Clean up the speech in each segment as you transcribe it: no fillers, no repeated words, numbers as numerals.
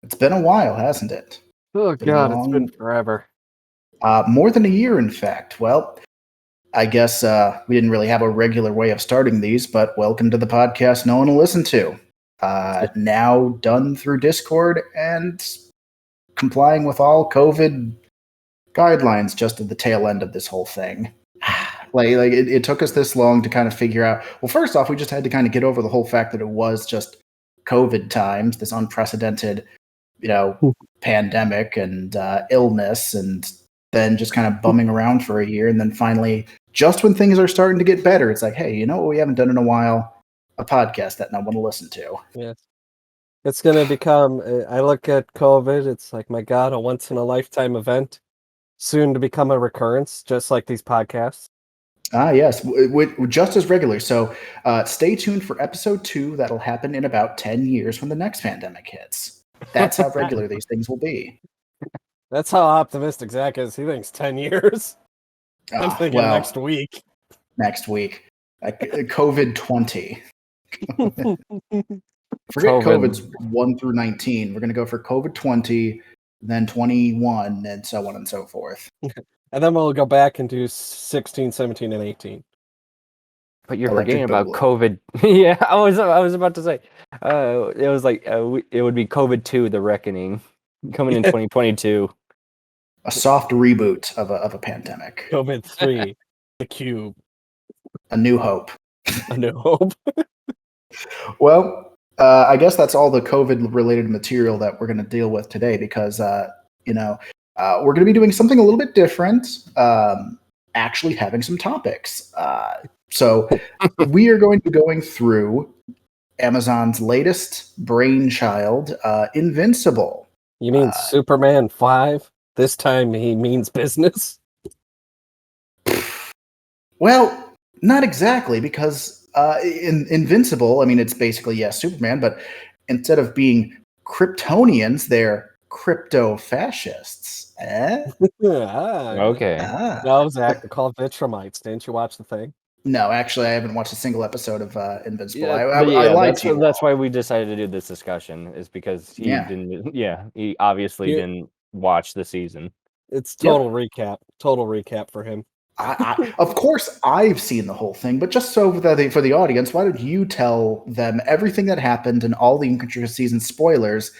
It's been a while, hasn't it? Oh Been a God, it's been long, forever. more than a year, in fact. Well, I guess we didn't really have a regular way of starting these, but welcome to the podcast no one will listen to. Now done through Discord and complying with all COVID guidelines just at the tail end of this whole thing. It took us this long to kind of figure out. Well, first off, we just had to kind of get over the whole fact that it was just COVID times, this unprecedented, pandemic and illness, and then just kind of bumming around for a year, and then finally, just when things are starting to get better, it's like, hey, you know what we haven't done in a while? A podcast that no one will listen to. Yeah, it's gonna become. I look at COVID. It's like, my God, a once in a lifetime event, soon to become a recurrence, just like these podcasts. Ah, yes, just as regular. So stay tuned for episode 2. That'll happen in about 10 years when the next pandemic hits. That's how regular these things will be. That's how optimistic Zach is. He thinks 10 years. I'm thinking next week. Next week. COVID 20. Forget COVID's 1 through 19. We're going to go for COVID 20, then 21, and so on and so forth. And then we'll go back and do 16, 17, and 18. But you're forgetting about COVID. Yeah, I was about to say, it was like it would be COVID 2, The Reckoning, coming in 2022. A soft reboot of a pandemic. COVID 3, The Cube. A New Hope. A New Hope. Well, I guess that's all the COVID-related material that we're going to deal with today, because we're going to be doing something a little bit different. Actually, having some topics. So we are going to be going through Amazon's latest brainchild, Invincible. You mean Superman 5? This time he means business? Well, not exactly, because in Invincible, I mean, it's basically, Superman, but instead of being Kryptonians, they're crypto-fascists. Okay. No, Zach, they're called Vitramites. Didn't you watch the thing? No, actually, I haven't watched a single episode of Invincible. Yeah, I lied to you. That's why we decided to do this discussion, is because he didn't. Yeah, he obviously didn't watch the season. It's total recap. Total recap for him. Of course, I've seen the whole thing, but just so that for the audience, why don't you tell them everything that happened and all the intricacies and spoilers?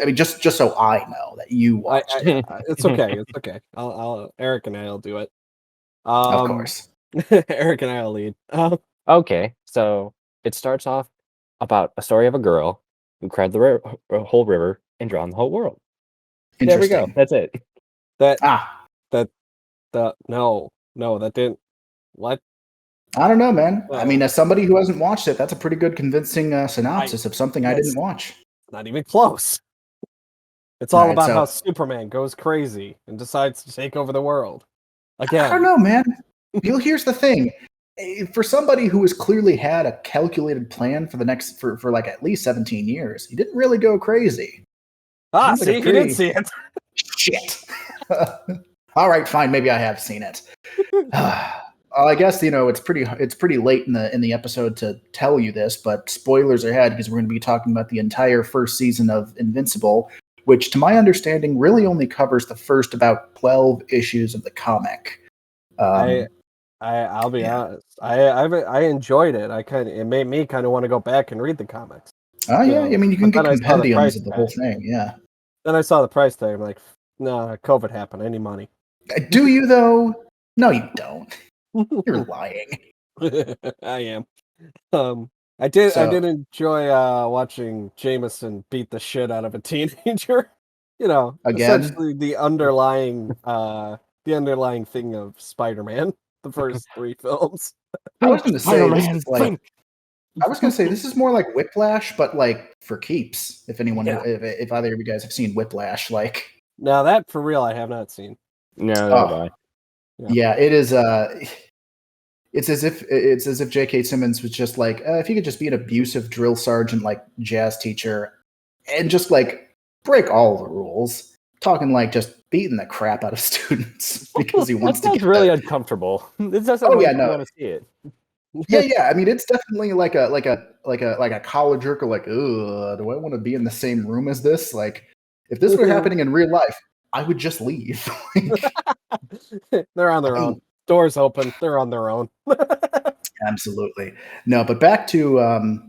I mean, just so I know that you watched. It's okay. It's okay. I'll Eric and I'll do it. Of course. Eric and I'll lead. Okay, so it starts off about a story of a girl who cried the whole river and drowned the whole world. There we go. That's it. No, that didn't. What? I don't know, man. I mean, as somebody who hasn't watched it, that's a pretty good convincing synopsis of something I didn't watch. Not even close. It's all about how Superman goes crazy and decides to take over the world. Again. I don't know, man. Here's the thing. For somebody who has clearly had a calculated plan for the next for like at least 17 years, he didn't really go crazy. See, he didn't see it. Shit. All right, fine. Maybe I have seen it. I guess it's pretty late in the episode to tell you this, but spoilers ahead, because we're going to be talking about the entire first season of Invincible, which, to my understanding, really only covers the first about 12 issues of the comic. I'll be honest. I enjoyed it. It made me kind of want to go back and read the comics. Oh yeah, I mean, you can get compendiums of the whole thing. Yeah. Then I saw the price tag. I'm like, no, COVID happened. I need money. Do you though? No, you don't. You're lying. I am. I did enjoy watching Jameson beat the shit out of a teenager. Again, essentially the underlying thing of Spider-Man, the first 3 films. I was going to say this is more like Whiplash, but like for keeps. If anyone, if either of you guys have seen Whiplash, like. Now that for real, I have not seen. No. Yeah, it is. It's as if J.K. Simmons was just like, if you could just be an abusive drill sergeant, like jazz teacher, and just like break all the rules, talking like just beating the crap out of students because he wants to. That's really uncomfortable. This doesn't want to see it. Yeah. I mean, it's definitely like a college jerk. Like, do I want to be in the same room as this? Like, If this were happening in real life, I would just leave. They're on their own. Doors open. They're on their own. Absolutely. No, but back to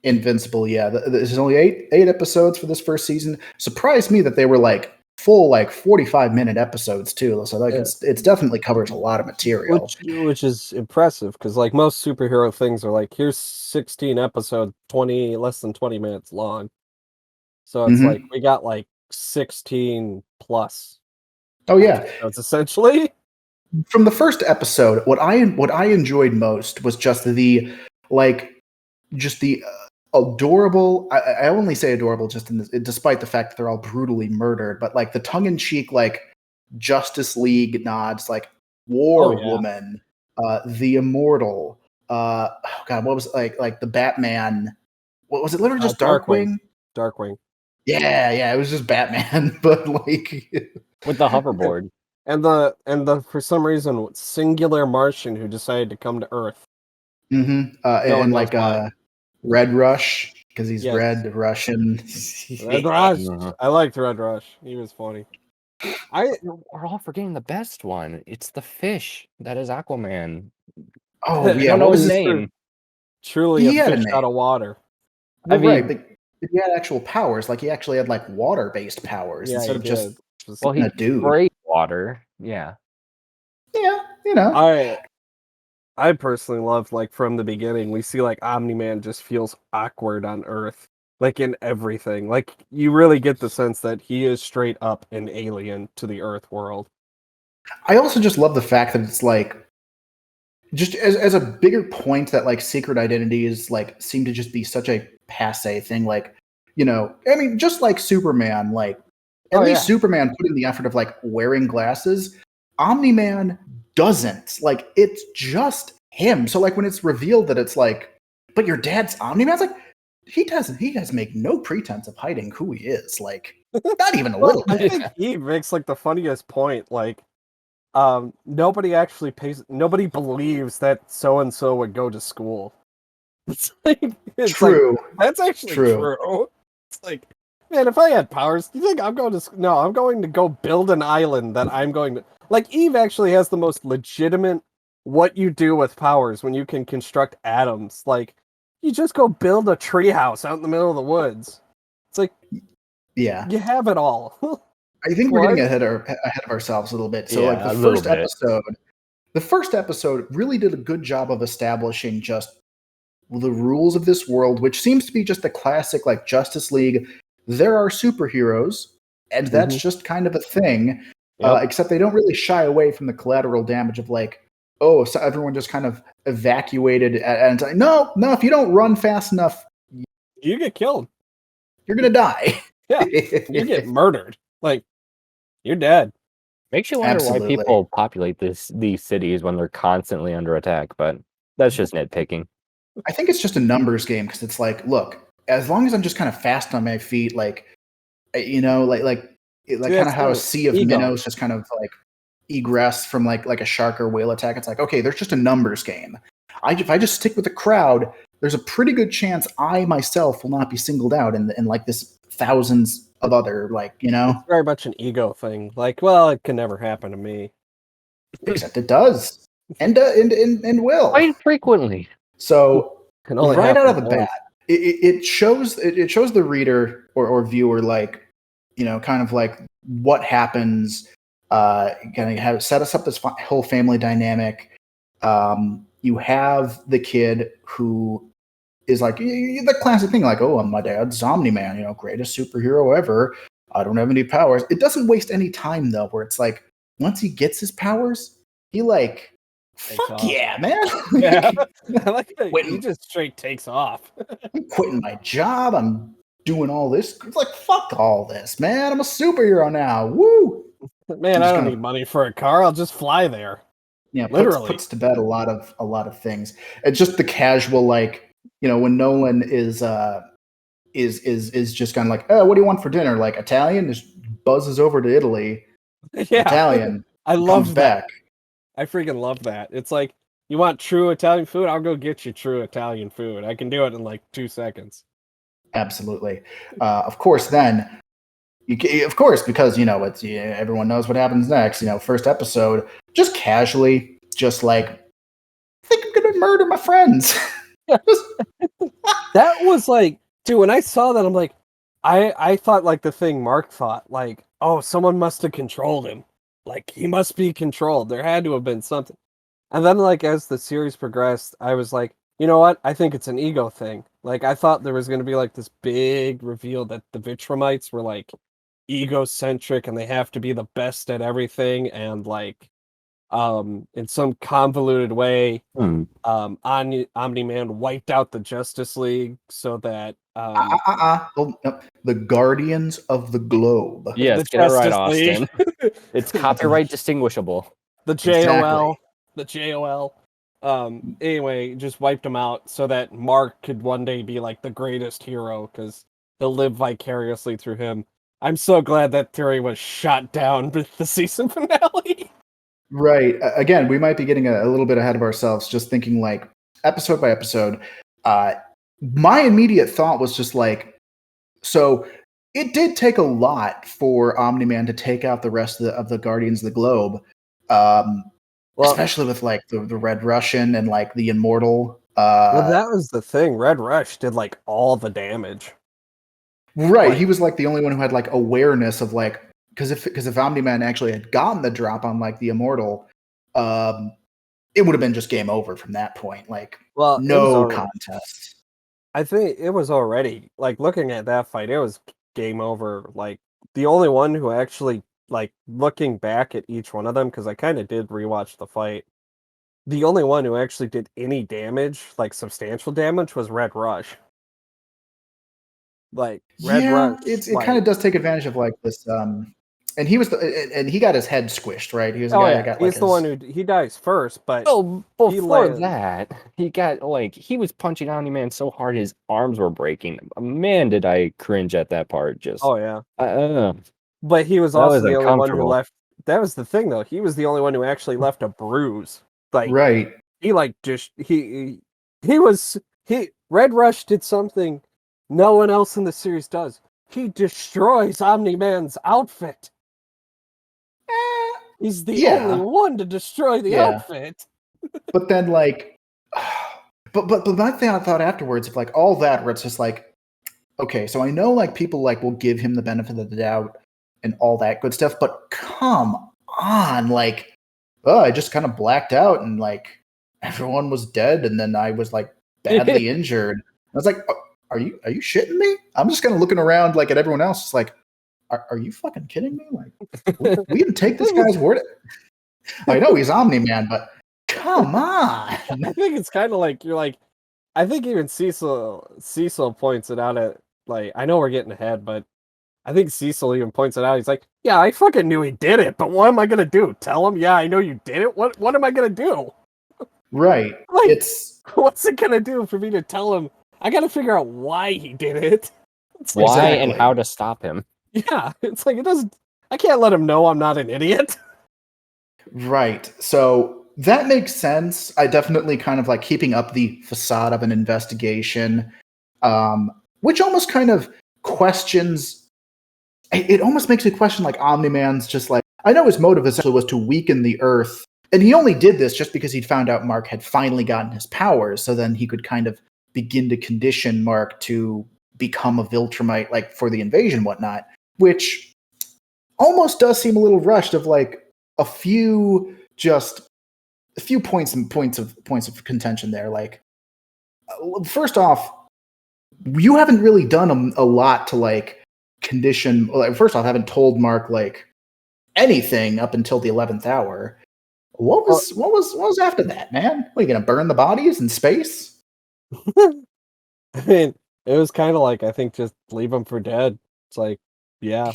Invincible. Yeah, there's only eight episodes for this first season. Surprised me that they were like full 45-minute episodes too. So it's definitely covers a lot of material, which is impressive because like most superhero things are like here's 16 episodes, less than 20 minutes long. So it's like we got like 16 plus. Oh yeah, episodes, essentially. From the first episode, what I enjoyed most was just the adorable. I only say adorable just despite the fact that they're all brutally murdered, but like the tongue-in-cheek Justice League nods, like War Woman, the Immortal. Oh God, what was it? like the Batman? What was it? Literally just Darkwing. Darkwing. Yeah, it was just Batman, but like with the hoverboard. And the for some reason singular Martian who decided to come to Earth. And like Red Rush because he's red Russian. Red Rush. I liked Red Rush. He was funny. We're all forgetting the best one. It's the fish that is Aquaman. Oh yeah, what was his name? Truly a fish out of water. Well, right, but he had actual powers. Like he actually had like water-based powers instead of just he sprayed water. Yeah. Yeah, you know. I personally love like from the beginning we see like Omni-Man just feels awkward on Earth, like in everything. Like you really get the sense that he is straight up an alien to the Earth world. I also just love the fact that it's like just as a bigger point that like secret identities like seem to just be such a passe thing. Like, you know, I mean, just like Superman, like at least Superman put in the effort of like wearing glasses. Omni-Man doesn't. Like it's just him. So like when it's revealed that it's like, but your dad's Omni-Man, it's like he does make no pretense of hiding who he is. Like not even a little bit. I think he makes like the funniest point. Like nobody believes that so and so would go to school. It's true. Like, that's actually true. It's like, man, if I had powers, do you think I'm going to go build an island that I'm going to like. Eve actually has the most legitimate what you do with powers when you can construct atoms. Like you just go build a treehouse out in the middle of the woods. It's like, yeah, you have it all. I think we're getting ahead of ourselves a little bit. So like the first episode really did a good job of establishing just the rules of this world, which seems to be just the classic like Justice League. There are superheroes, and that's just kind of a thing. Except they don't really shy away from the collateral damage of like, oh, so everyone just kind of evacuated, and it's like, no, if you don't run fast enough, you get killed. You're gonna die. Yeah, you get murdered. Like you're dead. Makes you wonder why people populate these cities when they're constantly under attack, but that's just nitpicking. I think it's just a numbers game because it's like, look, as long as I'm just kind of fast on my feet, like, you know, like kind of how a sea of minnows just kind of like egress from like a shark or whale attack. It's like, okay, there's just a numbers game. If I just stick with the crowd, there's a pretty good chance I myself will not be singled out in like this thousands of other, like, you know. It's very much an ego thing. Like, well, it can never happen to me. Except it does, and will quite frequently. So right out of the bat, it shows the reader or viewer, like, you know, kind of like what happens. Kind of set us up this whole family dynamic. You have the kid who is like the classic thing, like, oh, my dad's Omni-Man, you know, greatest superhero ever. I don't have any powers. It doesn't waste any time though, where it's like once he gets his powers, he like, fuck yeah, man. Yeah. I like that he just straight takes off. I'm quitting my job. I'm doing all this. It's like, fuck all this, man. I'm a superhero now. Woo! Man, I don't need money for a car. I'll just fly there. Yeah, literally puts to bed a lot of things. It's just the casual, like, you know, when Nolan is just kind of like, oh, what do you want for dinner? Like Italian, just buzzes over to Italy. Yeah, Italian. I love that. I freaking love that. It's like, you want true Italian food? I'll go get you true Italian food. I can do it in like 2 seconds. Absolutely. Of course, then, Of course, because it's everyone knows what happens next. First episode, just casually, just like, I think I'm gonna murder my friends. That was like, dude, when I saw that, I'm like, I thought like the thing Mark thought, like, oh, someone must have controlled him. Like, he must be controlled. There had to have been something. And then, like, as the series progressed, I was like, you know what? I think it's an ego thing. Like, I thought there was going to be, like, this big reveal that the Vitramites were, like, egocentric and they have to be the best at everything. And, like, in some convoluted way, Omni-Man wiped out the Justice League so that... Well, no, the Guardians of the Globe. Yes, get it right, Austin. It's copyright distinguishable. The JOL. The JOL. Anyway, just wiped him out so that Mark could one day be like the greatest hero because he'll live vicariously through him. I'm so glad that theory was shot down with the season finale. Right. Again, we might be getting a little bit ahead of ourselves, just thinking like episode by episode. My immediate thought was just like, so it did take a lot for Omni-Man to take out the rest of the Guardians of the Globe. Especially with like the Red Russian and like the Immortal. Well, that was the thing. Red Rush did like all the damage. Right. He was like the only one who had like awareness of like, because if Omni-Man actually had gotten the drop on like the Immortal, it would have been just game over from that point. Like, no contest. I think it was already like looking at that fight, it was game over. Like the only one who actually, like, looking back at each one of them, because I kind of did rewatch the fight, the only one who actually did any damage, like substantial damage, was Red Rush. Like Red Rush, it kind of does take advantage of like this. And he was and he got his head squished, right? He was the guy that got he's the one who he dies first, but before that, he got like he was punching Omni-Man so hard his arms were breaking. Man, did I cringe at that part? Just but he was also the only one who left. That was the thing, though. He was the only one who actually left a bruise. Like, right? He like just Red Rush did something no one else in the series does. He destroys Omni-Man's outfit. He's the only one to destroy the outfit. But then, like, but my thing I thought afterwards of like all that, where it's just like, okay, so I know like people like will give him the benefit of the doubt and all that good stuff, but come on, like, I just kind of blacked out and like everyone was dead, and then I was like badly injured. I was like, are you shitting me? I'm just kind of looking around like at everyone else, it's like, are you fucking kidding me? Like, we didn't take this guy's word. I know he's Omni-Man, but come on. I think it's kind of like you're like, I think even Cecil points it out at like, I know we're getting ahead, but I think Cecil even points it out. He's like, yeah, I fucking knew he did it, but what am I gonna do? Tell him, yeah, I know you did it. What am I gonna do? Right. Like, what's it gonna do for me to tell him? I gotta figure out why he did it. Why and how to stop him. Yeah, it's like, it doesn't. I can't let him know I'm not an idiot. Right. So that makes sense. I definitely kind of like keeping up the facade of an investigation, which almost kind of questions. It almost makes me question like Omni-Man's just like, I know his motive essentially was to weaken the Earth, and he only did this just because he'd found out Mark had finally gotten his powers, so then he could kind of begin to condition Mark to become a Viltrumite, like for the invasion and whatnot, which almost does seem a little rushed of like a few points of contention there. Like, first off, you haven't really done a lot to like condition. Like, first off, I haven't told Mark like anything up until the 11th hour. What was after that, man? What, are you gonna burn the bodies in space? I mean, it was kind of like, I think, just leave them for dead. It's like, yeah.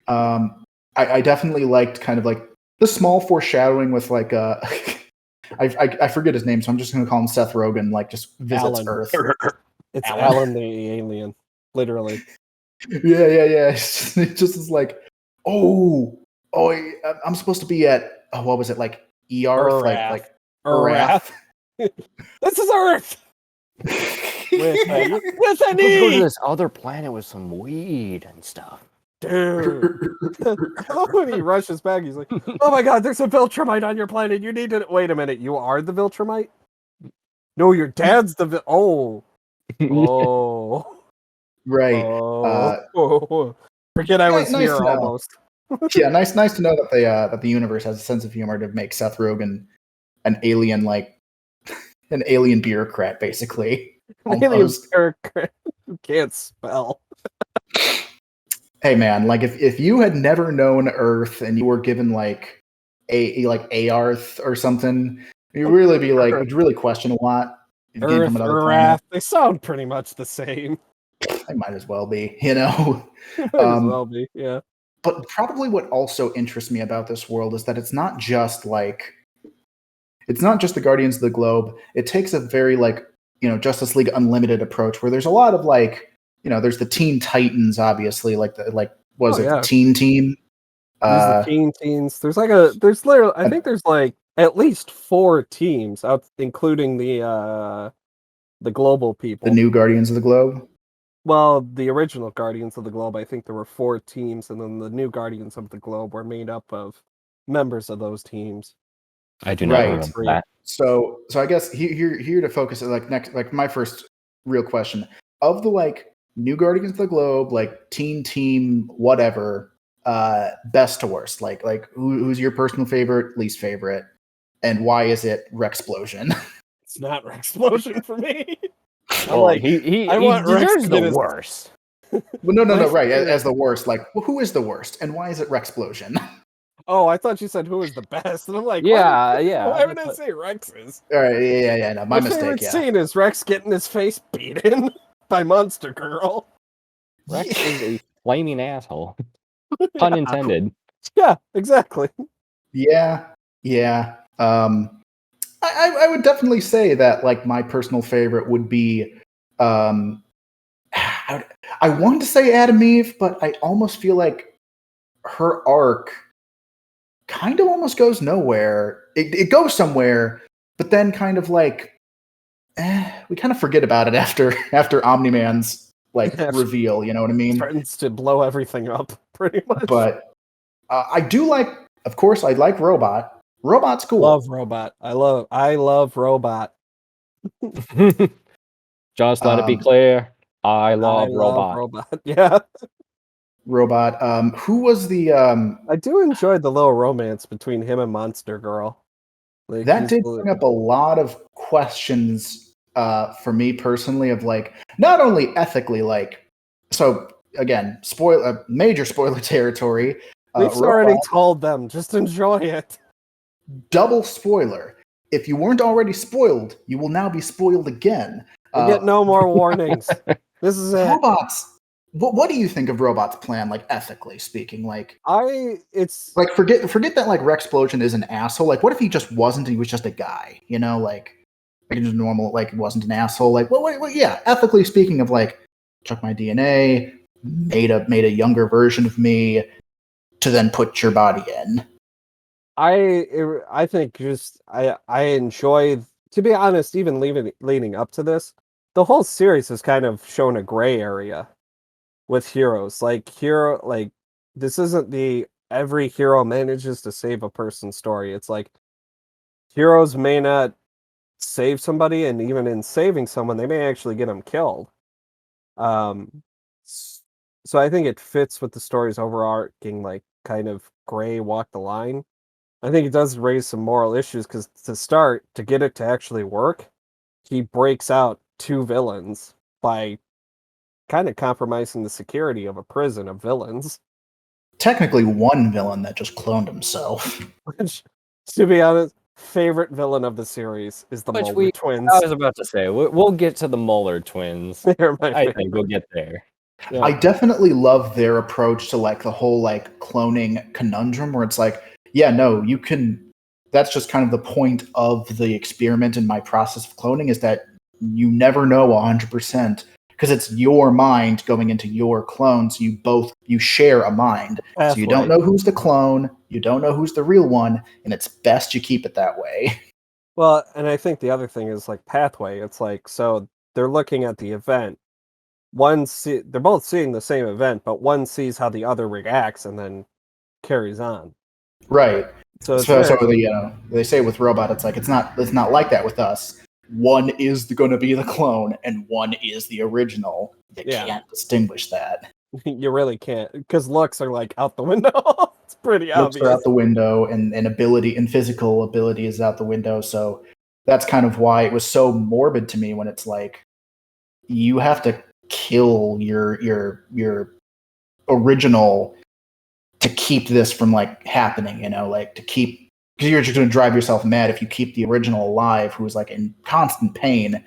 I definitely liked kind of like the small foreshadowing with like I forget his name, so I'm just gonna call him Seth Rogen. Like, just visits Alan. Earth. It's Alan the alien, literally. Yeah. It just is like, I'm supposed to be at what was it, like Earth, like Earth. This is Earth. with an Go to E. this other planet with some weed and stuff. Dude. I love when he rushes back. He's like, "Oh my God, there's a Viltrumite on your planet. You need to wait a minute. You are the Viltrumite? No, your dad's the oh." Right. Forget I was Nice here to know. almost. Yeah, nice to know that the universe has a sense of humor to make Seth Rogen an alien an alien bureaucrat, basically. Alien bureaucrat who can't spell. Hey man, like if you had never known Earth and you were given like Aarth or something, you'd really be like, would you really question a lot? If you came from another planet, they sound pretty much the same. they might as well be, you know. Might as well be, yeah. But probably what also interests me about this world is that it's not just the Guardians of the Globe. It takes a very Justice League Unlimited approach where there's a lot of there's the Teen Titans, obviously, the Teen Team? There's the Teen Teens. There's literally, I think there's at least 4 teams out, including the global people. The new Guardians of the Globe? Well, the original Guardians of the Globe, I think there were 4 teams, and then the new Guardians of the Globe were made up of members of those teams. I do not remember that. So I guess here to focus my first real question of the new Guardians of the Globe, Teen Team, whatever, best to worst, who's your personal favorite, least favorite, and why is it Rexplosion? It's not Rexplosion for me. Well, he deserves the worst. Well, no, right. As the worst, who is the worst, and why is it Rexplosion? Oh, I thought you said who is the best, and I'm like, yeah. Why would I say Rex is? All right, yeah. No, my mistake. Favorite scene is Rex getting his face beaten by Monster Girl. Rex is a flaming asshole. Pun intended. Yeah, exactly. Yeah. I would definitely say that my personal favorite would be I want to say Adam Eve, but I almost feel like her arc kind of almost goes nowhere. It goes somewhere, but then kind of we kind of forget about it after Omni-Man's reveal, you know what I mean? Threatens to blow everything up, pretty much. But I do of course, I like Robot. Robot's cool. Love Robot. I love Robot. Just let it be clear. I love Robot. Yeah. Robot. Who was the I do enjoy the little romance between him and Monster Girl. That did bring up a lot of questions for me personally of not only ethically, so again, major spoiler territory. We've already told them, just enjoy it. Double spoiler. If you weren't already spoiled, you will now be spoiled again. You get no more warnings. This is it. Robots. What do you think of Robot's plan, ethically speaking? forget that Rexplosion is an asshole. What if he just wasn't? And he was just a guy, just normal. Wasn't an asshole. Yeah. Ethically speaking, of took my DNA, made a younger version of me, to then put your body in. I think I enjoy, to be honest, even leading up to this, the whole series has kind of shown a gray area with heroes. This isn't the every hero manages to save a person story. It's heroes may not save somebody, and even in saving someone, they may actually get them killed. So I think it fits with the story's overarching kind of gray walk the line. I think it does raise some moral issues because to get it to actually work, he breaks out 2 villains by kind of compromising the security of a prison of villains. Technically 1 villain that just cloned himself. Which, to be honest, favorite villain of the series is the Muller twins. I was about to say, we'll get to the Muller twins. I think we'll get there. Yeah. I definitely love their approach to the whole cloning conundrum where it's you can, that's just kind of the point of the experiment in my process of cloning is that you never know 100% because it's your mind going into your clone. So you share a mind. So you don't know who's the clone. You don't know who's the real one. And it's best you keep it that way. Well, and I think the other thing is pathway. It's so they're looking at the event. They're both seeing the same event, but one sees how the other reacts and then carries on. Right. So they say with robot, it's not like that with us. One is going to be the clone, and one is the original. You can't distinguish that. You really can't, because looks are like out the window. It's pretty obvious. Looks are out the window, and ability and physical ability is out the window. So that's kind of why it was so morbid to me when it's like you have to kill your original to keep this from like happening, like to keep, because you're just going to drive yourself mad if you keep the original alive who's like in constant pain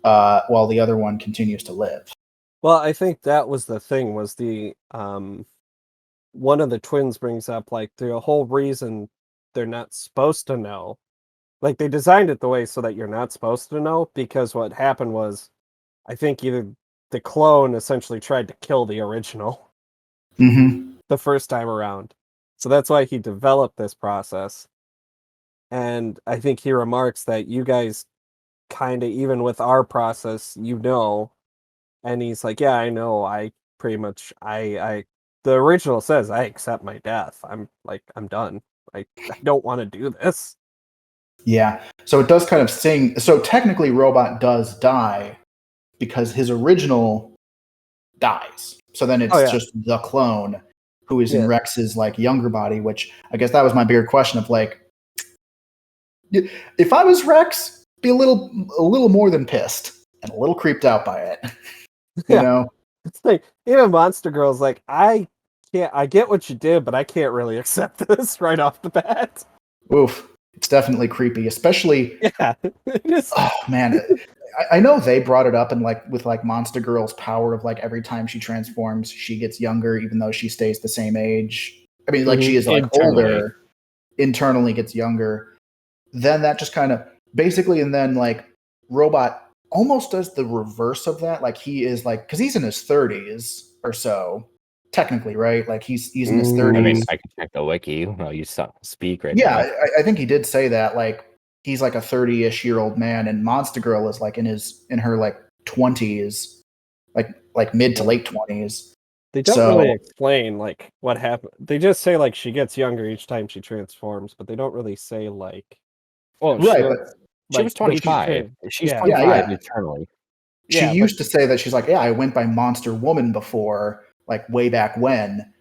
while the other one continues to live. Well, I think that was the thing, was the one of the twins brings up like the whole reason they're not supposed to know. Like they designed it the way so that you're not supposed to know, because what happened was I think either the clone essentially tried to kill the original the first time around. So that's why he developed this process. And I think he remarks that you guys kind of, even with our process, and he's like, yeah, I know. I pretty much, the original says, I accept my death. I'm done. I don't want to do this. Yeah. So it does kind of sing. So technically Robot does die because his original dies. So then it's just the clone who is in Rex's like younger body, which I guess that was my bigger question of like, if I was Rex, be a little more than pissed and a little creeped out by it. You know? It's like, even Monster Girl's like, I get what you did, but I can't really accept this right off the bat. Oof. It's definitely creepy, especially. Yeah. Oh man. I know they brought it up and like with like Monster Girl's power of like every time she transforms, she gets younger, even though she stays the same age. I mean, like she is like older, internally gets younger. Then that just kind of basically, and then like Robot almost does the reverse of that. Like he is like, because he's in his 30s or so, technically, right? Like he's in his 30s. I mean, I can check the wiki while you speak right now. Yeah, I think he did say that. Like he's like a 30-ish year old man, and Monster Girl is like in her like 20s, like mid to late 20s. They don't really explain like what happened. They just say like she gets younger each time she transforms, but they don't really say like. Well, right, she was 25. She's 25 eternally. She used to say that she's like, yeah, I went by Monster Woman before, like way back when,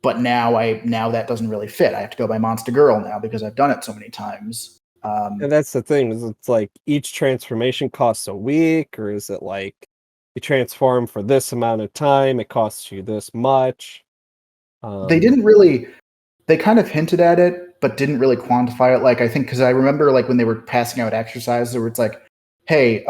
but now that doesn't really fit. I have to go by Monster Girl now because I've done it so many times. And that's the thing, is it's like each transformation costs a week, or is it like you transform for this amount of time, it costs you this much? They kind of hinted at it, but didn't really quantify it. Like, I think, because I remember like when they were passing out exercises where it's like, hey,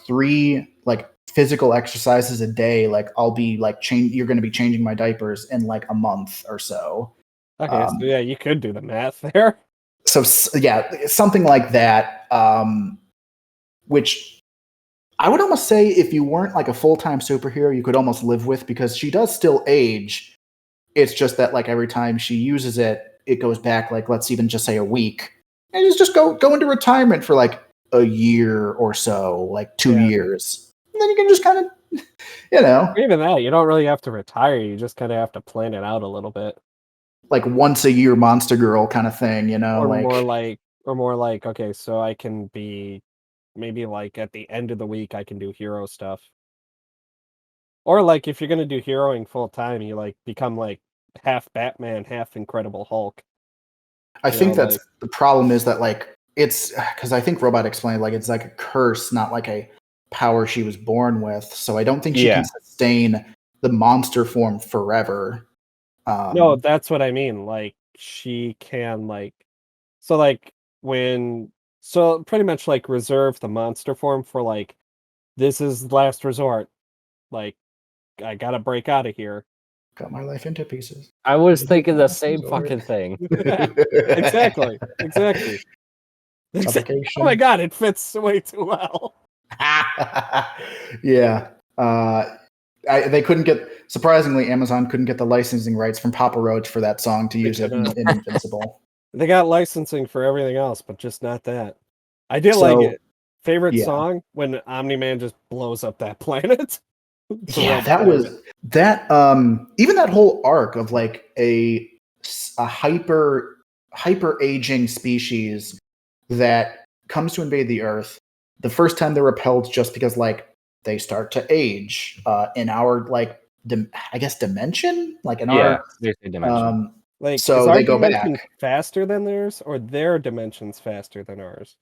3 like physical exercises a day, like I'll be like you're going to be changing my diapers in like a month or so. Okay, so yeah, you could do the math there. So yeah, something like that, which I would almost say if you weren't like a full-time superhero, you could almost live with, because she does still age. It's just that like every time she uses it, it goes back like, let's even just say a week, and just go into retirement for like a year or so, like 2 years. And then you can just kind of, Even that, you don't really have to retire. You just kind of have to plan it out a little bit. Like once a year Monster Girl kind of thing, Or like more like, okay, so I can be maybe like at the end of the week I can do hero stuff. Or like if you're gonna do heroing full time, you like become like half Batman, half Incredible Hulk. I think that's the problem, is that like it's because I think Robot explained like it's like a curse, not like a power she was born with. So I don't think she can sustain the monster form forever. No, that's what I mean. Like she can pretty much like reserve the monster form for like, this is last resort. Like I gotta break out of here. Got my life into pieces. I was thinking the same fucking thing. Exactly. Oh my god, it fits way too well. Yeah. They couldn't get, surprisingly, Amazon couldn't get the licensing rights from Papa Roach for that song to use it in Invincible. They got licensing for everything else, but just not that. I did like it. Favorite song when Omni-Man just blows up that planet. Yeah, that was that. Even that whole arc of like a hyper aging species that comes to invade the Earth. The first time they're repelled just because like they start to age in our like I guess dimension, like in our dimension. Like, so is our they go dimension back faster than theirs, or their dimension's faster than ours?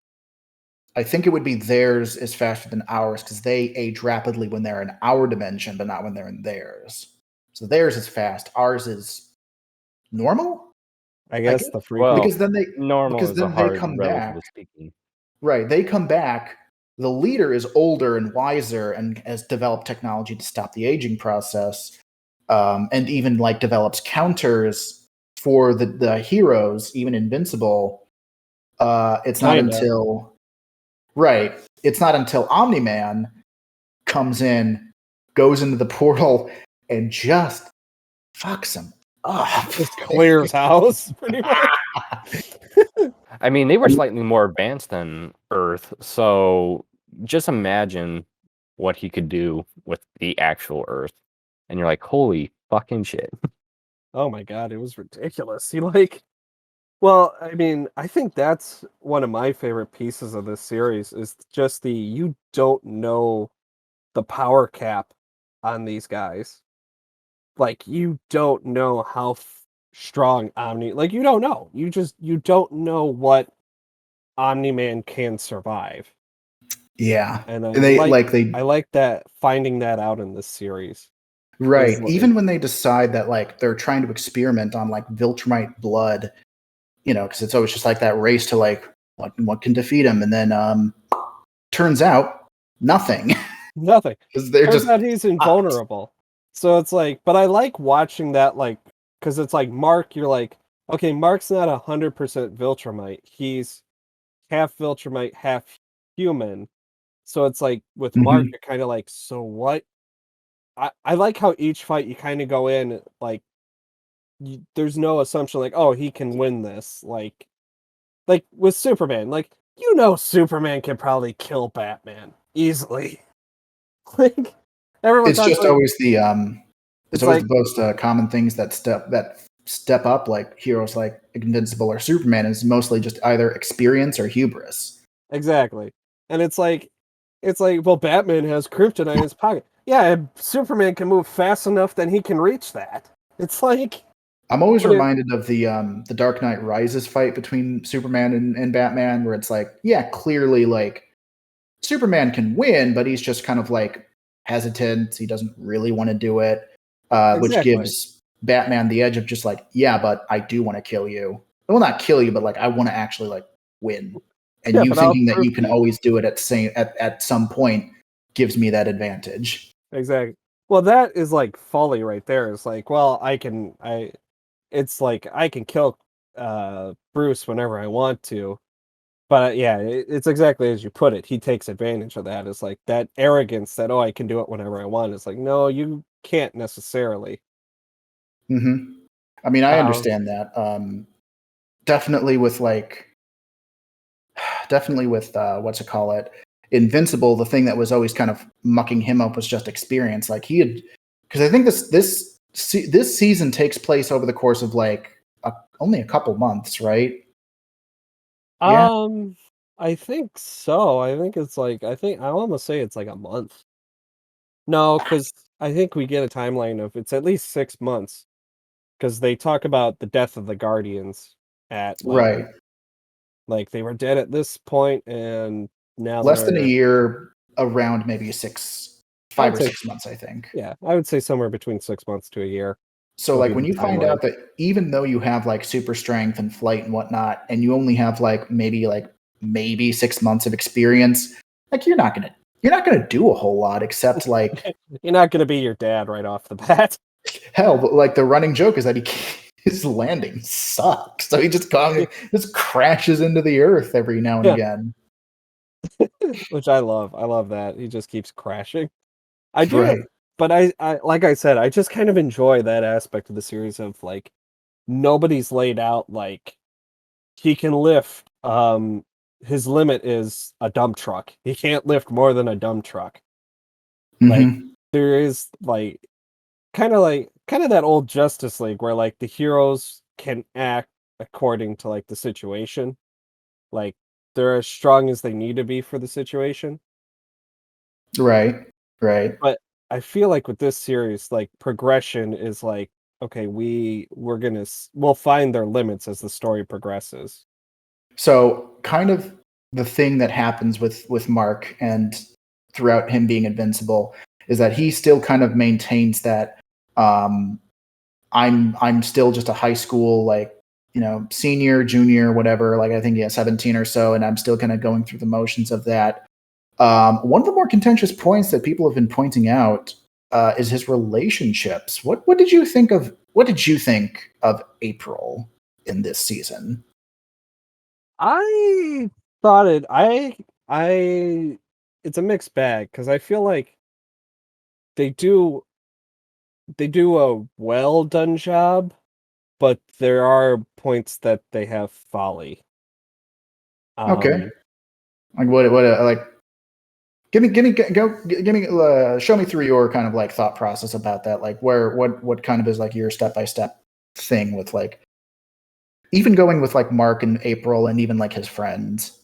I think it would be theirs is faster than ours because they age rapidly when they're in our dimension, but not when they're in theirs. So theirs is fast. Ours is normal. I guess the frequency. Well, because then they come relatively back. speaking. Right, they come back. The leader is older and wiser and has developed technology to stop the aging process, and even like develops counters for the heroes, even Invincible. It's not until It's not until Omni-Man comes in, goes into the portal, and just fucks him up. Just clears house, pretty much. I mean, they were slightly more advanced than Earth, so just imagine what he could do with the actual Earth. And you're like, holy fucking shit. Oh my god, it was ridiculous. Well, I mean, I think that's one of my favorite pieces of this series is just you don't know the power cap on these guys. Like, you don't know how strong like, you don't know. You don't know what Omni-Man can survive. Yeah. And I like that, finding that out in this series. Right. Even when they decide that like they're trying to experiment on like Viltrumite blood, because it's always just like that race to like what can defeat him, and then turns out nothing. Nothing. Because they're turns out he's invulnerable. So it's like, but I like watching that, like, because it's like Mark. You're like, okay, Mark's not 100% Viltrumite. He's half Viltrumite, half human. So it's like with Mark, you're kind of like, so what? I like how each fight you kind of go in like there's no assumption like, oh, he can win this. Like with Superman, like Superman can probably kill Batman easily. Like everyone. It's just always the it's always like, the most common things that step up, like heroes like Invincible or Superman, is mostly just either experience or hubris. Exactly, and it's like, well, Batman has kryptonite in his pocket. Yeah, Superman can move fast enough that he can reach that. It's like, I'm always reminded of the Dark Knight Rises fight between Superman and Batman, where it's like, yeah, clearly like Superman can win, but he's just kind of like hesitant. He doesn't really want to do it, which gives Batman the edge of just like, yeah, but I do want to kill you. Well, not kill you, but like I want to actually like win. And you thinking that you can always do it at some point gives me that advantage. Exactly. Well, that is like folly right there. It's like, well, it's like I can kill Bruce whenever I want to. But yeah, it's exactly as you put it. He takes advantage of that. It's like that arrogance that, oh, I can do it whenever I want. It's like, no, you can't necessarily. Mm-hmm. I mean, I understand that. Definitely with what's it call it? Invincible, the thing that was always kind of mucking him up was just experience. Like he had, because I think this season takes place over the course of like only a couple months, right? Yeah. I think so. I think it's like, I almost say it's like a month. No, because I think we get a timeline of it's at least 6 months, because they talk about the death of the Guardians at right. Like they were dead at this point, and now less than a year, around maybe 5 or 6 months, I think. Yeah, I would say somewhere between 6 months to a year. So like when you find out that even though you have like super strength and flight and whatnot, and you only have like maybe 6 months of experience, like you're not gonna do a whole lot except like you're not gonna be your dad right off the bat. Hell, but like the running joke is that his landing sucks, so he just crashes into the earth every now and again. Which I love. I love that he just keeps crashing. I do. Right. But I like I said, I just kind of enjoy that aspect of the series of like nobody's laid out like he can lift his limit is a dump truck. He can't lift more than a dump truck. Mm-hmm. Like there is like kind of that old Justice League where like the heroes can act according to like the situation. Like they're as strong as they need to be for the situation. Right. But I feel like with this series, like progression is like, okay, we'll find their limits as the story progresses. So kind of the thing that happens with Mark and throughout him being invincible is that he still kind of maintains that I'm still just a high school, like, senior, junior, whatever. Like I think 17 or so, and I'm still kind of going through the motions of that. One of the more contentious points that people have been pointing out is his relationships. What did you think of April in this season? I thought it's a mixed bag because I feel like they do a well done job, but there are points that they have folly. Okay. Like what like give me show me through your kind of like thought process about that. Like what kind of is like your step-by-step thing with like even going with like Mark and April and even like his friends,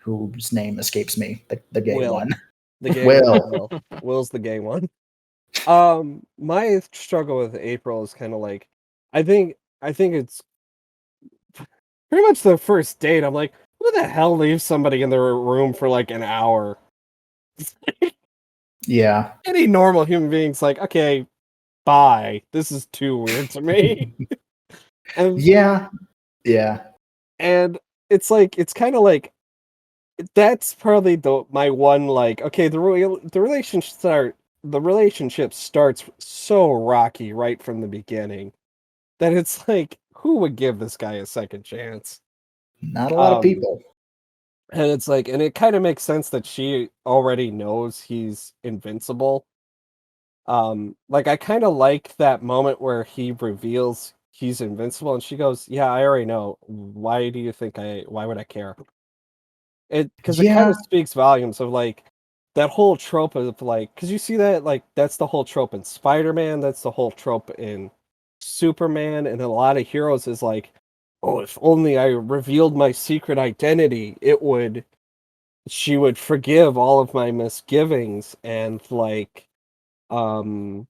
whose name escapes me, the gay Will. one. The gay Will. Will's the gay one. My struggle with April is kind of like I think it's pretty much the first date. I'm like, who the hell leaves somebody in their room for like an hour? Yeah. Any normal human being's like, okay, bye. This is too weird to me. and Yeah. and it's like it's kind of like that's probably my one like okay the relationship starts so rocky right from the beginning that it's like who would give this guy a second chance? Not a lot of people. And it's like and it kind of makes sense that she already knows he's invincible. Like I kind of like that moment where he reveals he's invincible and she goes, "Yeah, I already know. Why would I care?" Because it kind Yeah. of speaks volumes of like that whole trope of like because you see that like that's the whole trope in Spider-Man, that's the whole trope in Superman, and a lot of heroes is like, oh, if only I revealed my secret identity, she would forgive all of my misgivings and um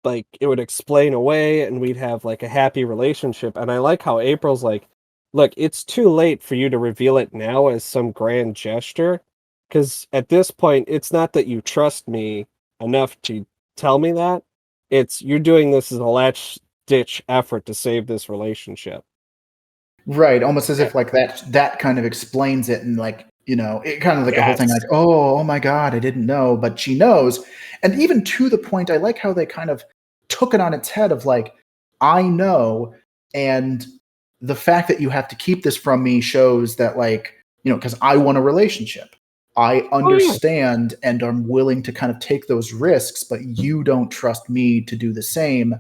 like it would explain away and we'd have like a happy relationship. And I like how April's like, look, it's too late for you to reveal it now as some grand gesture. Because at this point, it's not that you trust me enough to tell me that. It's you're doing this as a last ditch effort to save this relationship. Right. Almost as Eh, if like that kind of explains it and like, it kind of like a whole thing Yes. like, oh my God, I didn't know, but she knows. And even to the point, I like how they kind of took it on its head of like, I know, and the fact that you have to keep this from me shows that like, because I want a relationship. I understand and I'm willing to kind of take those risks, but you don't trust me to do the same,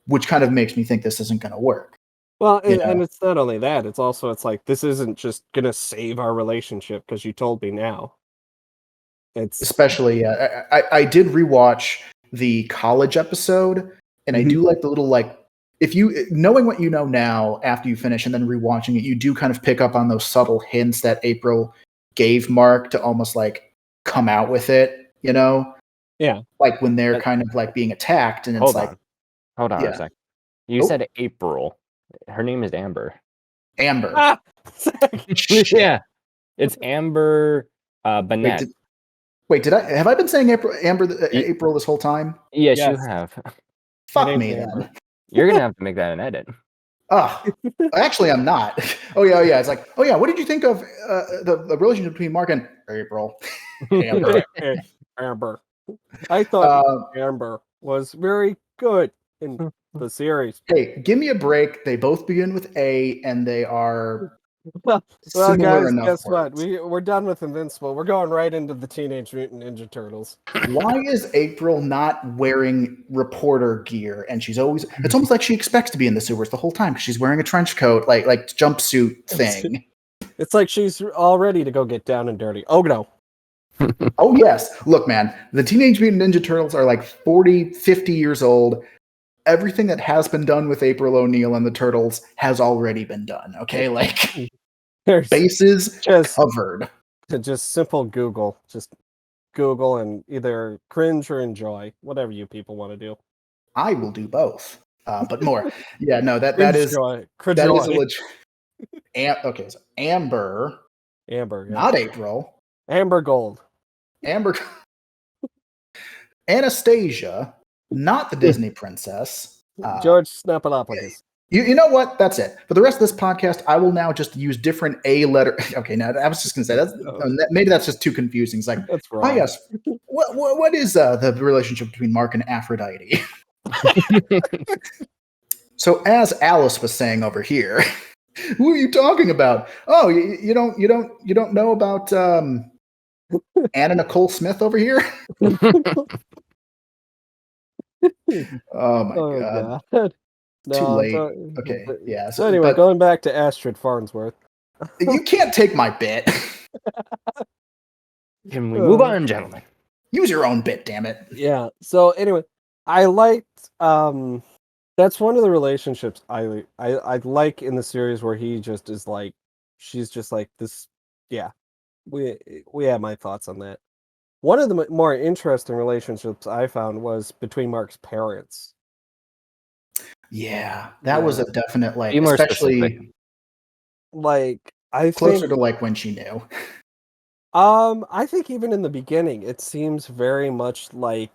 which kind of makes me think this isn't going to work. Well, You and know? it's not only that, it's like this isn't just gonna save our relationship because you told me now. It's Especially, I did rewatch the college episode, and I Mhm. do like the little like if you knowing what you know now after you finish and then rewatching it, you do kind of pick up on those subtle hints that April gave Mark to almost like come out with it, Yeah. like when they're Uh, kind of like being attacked, and it's Hold like, on. Hold on a yeah, sec. You oh, said April. Her name is Amber. Amber, Ah! shit. Yeah. It's Amber Wait, Bennett. did I have I been saying Y- April this whole time? yes, you Yes, have. her Fuck name's me then. Amber. You're gonna have to make that an edit. Oh, actually, I'm not. Oh yeah. It's like, oh yeah. What did you think of the relationship between Mark and April? Amber. Amber. I thought Uh, Amber was very good in the series. hey, give me a break. They both begin with A, and they are Well, similar guys, enough guess what? words. We're done with Invincible. We're going right into the Teenage Mutant Ninja Turtles. Why is April not wearing reporter gear? And she's it's almost like she expects to be in the sewers the whole time because she's wearing a trench coat, like jumpsuit thing. It's like she's all ready to go get down and dirty. Oh no. Oh yes. Look, man, the Teenage Mutant Ninja Turtles are like 40, 50 years old. Everything that has been done with April O'Neil and the Turtles has already been done. Okay, like There's bases just covered. just simple Google. Just Google and either cringe or enjoy, whatever you people want to do. I will do both, but more. Yeah, no, that is Enjoy. that is a Crinjoy. legit. Okay, so Amber, Amber, yeah. not April. Amber Gold. Amber, Anastasia, not the Disney princess. George Snapanopoulos. You know what? That's it. For the rest of this podcast, I will now just use different A letter. Okay, now I was just going to say maybe that's just too confusing. It's like, that's wrong. Yes. What is the relationship between Mark and Aphrodite? So as Alice was saying over here, who are you talking about? Oh, you don't know about Anna Nicole Smith over here? Oh my god. No, Too late. Okay, yeah. So anyway, going back to Astrid Farnsworth. You can't take my bit. Can we move on, gentlemen? Use your own bit, damn it. Yeah. So anyway, I liked that's one of the relationships I like in the series where he just is like, she's just like this. Yeah, we have my thoughts on that. One of the more interesting relationships I found was between Mark's parents. Yeah, that was a definite, like, more especially specific. Like I closer think to like when she knew. I think even in the beginning, it seems very much like,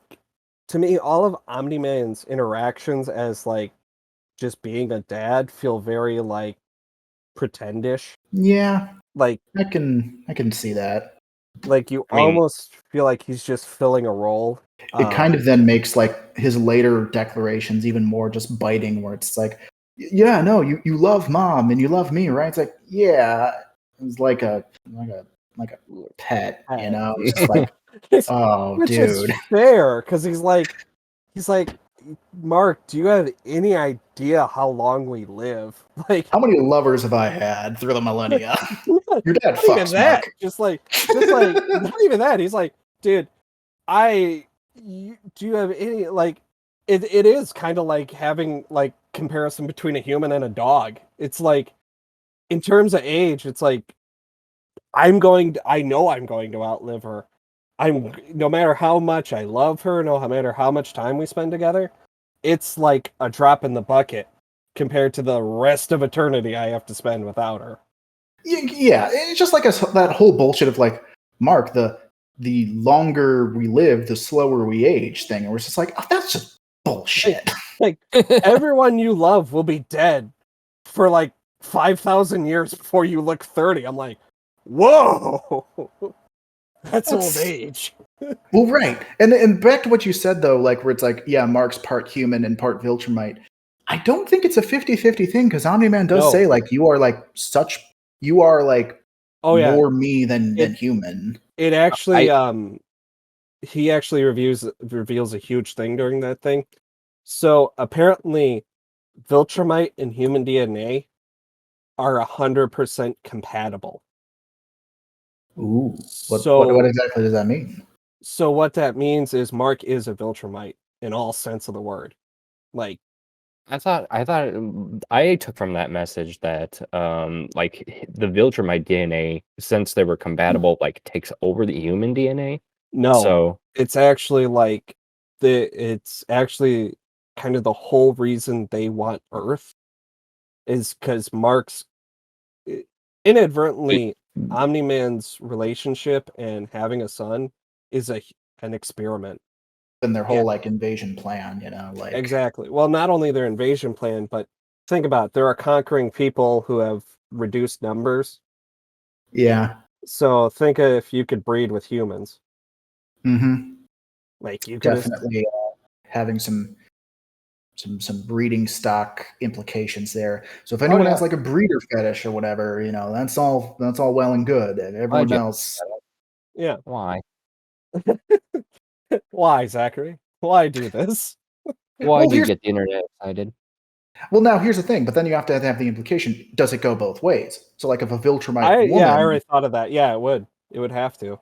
to me, all of Omni-Man's interactions as like just being a dad feel very like pretendish. Yeah, Like I can see that. Like you almost feel like he's just filling a role. It kind of then makes like his later declarations even more just biting, where it's like, yeah, no, you love mom and you love me, right? It's like, yeah, it's like a pet, you know? It's just like, oh, which dude. is fair, because he's like, Mark, do you have any idea how long we live? Like, how many lovers have I had through the millennia? Your dad not even fucks, that. Mark. Just like, not even that. He's like, dude, do you have any, like, it is kind of like having like comparison between a human and a dog. It's like, in terms of age, it's like, I know I'm going to outlive her. No matter how much I love her, no matter how much time we spend together, it's like a drop in the bucket compared to the rest of eternity I have to spend without her. Yeah, it's just like that whole bullshit of like, Mark, the longer we live, the slower we age thing. And we're just like, oh, that's just bullshit. Like everyone you love will be dead for like 5,000 years before you look 30. I'm like, whoa, that's old age. Well, right. And back to what you said, though, like where it's like, yeah, Mark's part human and part Viltrumite. I don't think it's a 50-50 thing, because Omni-Man does say, like, you are like more me than human. It actually, he actually reveals a huge thing during that thing. So apparently, Viltrumite and human DNA are 100% compatible. Ooh, what exactly does that mean? So what that means is Mark is a Viltrumite in all sense of the word. Like, I thought I took from that message that like the Viltrumite DNA, since they were compatible, like takes over the human DNA. No, so it's actually like it's actually kind of the whole reason they want Earth is because Mark's inadvertently Omni-Man's relationship and having a son is an experiment. And their whole like invasion plan, you know, like exactly. Well, not only their invasion plan, but think about it, there are conquering people who have reduced numbers. Yeah. So think of if you could breed with humans. Mm-hmm. Like you could definitely having some breeding stock implications there. So if anyone has like a breeder fetish or whatever, you know, that's all well and good. And everyone else, yeah. Why? Why, Zachary? Why do this? Why do you get the internet excited? Well, now here's the thing, but then you have to have the implication: does it go both ways? So, like, if a Viltrumite woman, yeah, I already thought of that. Yeah, it would. It would have to.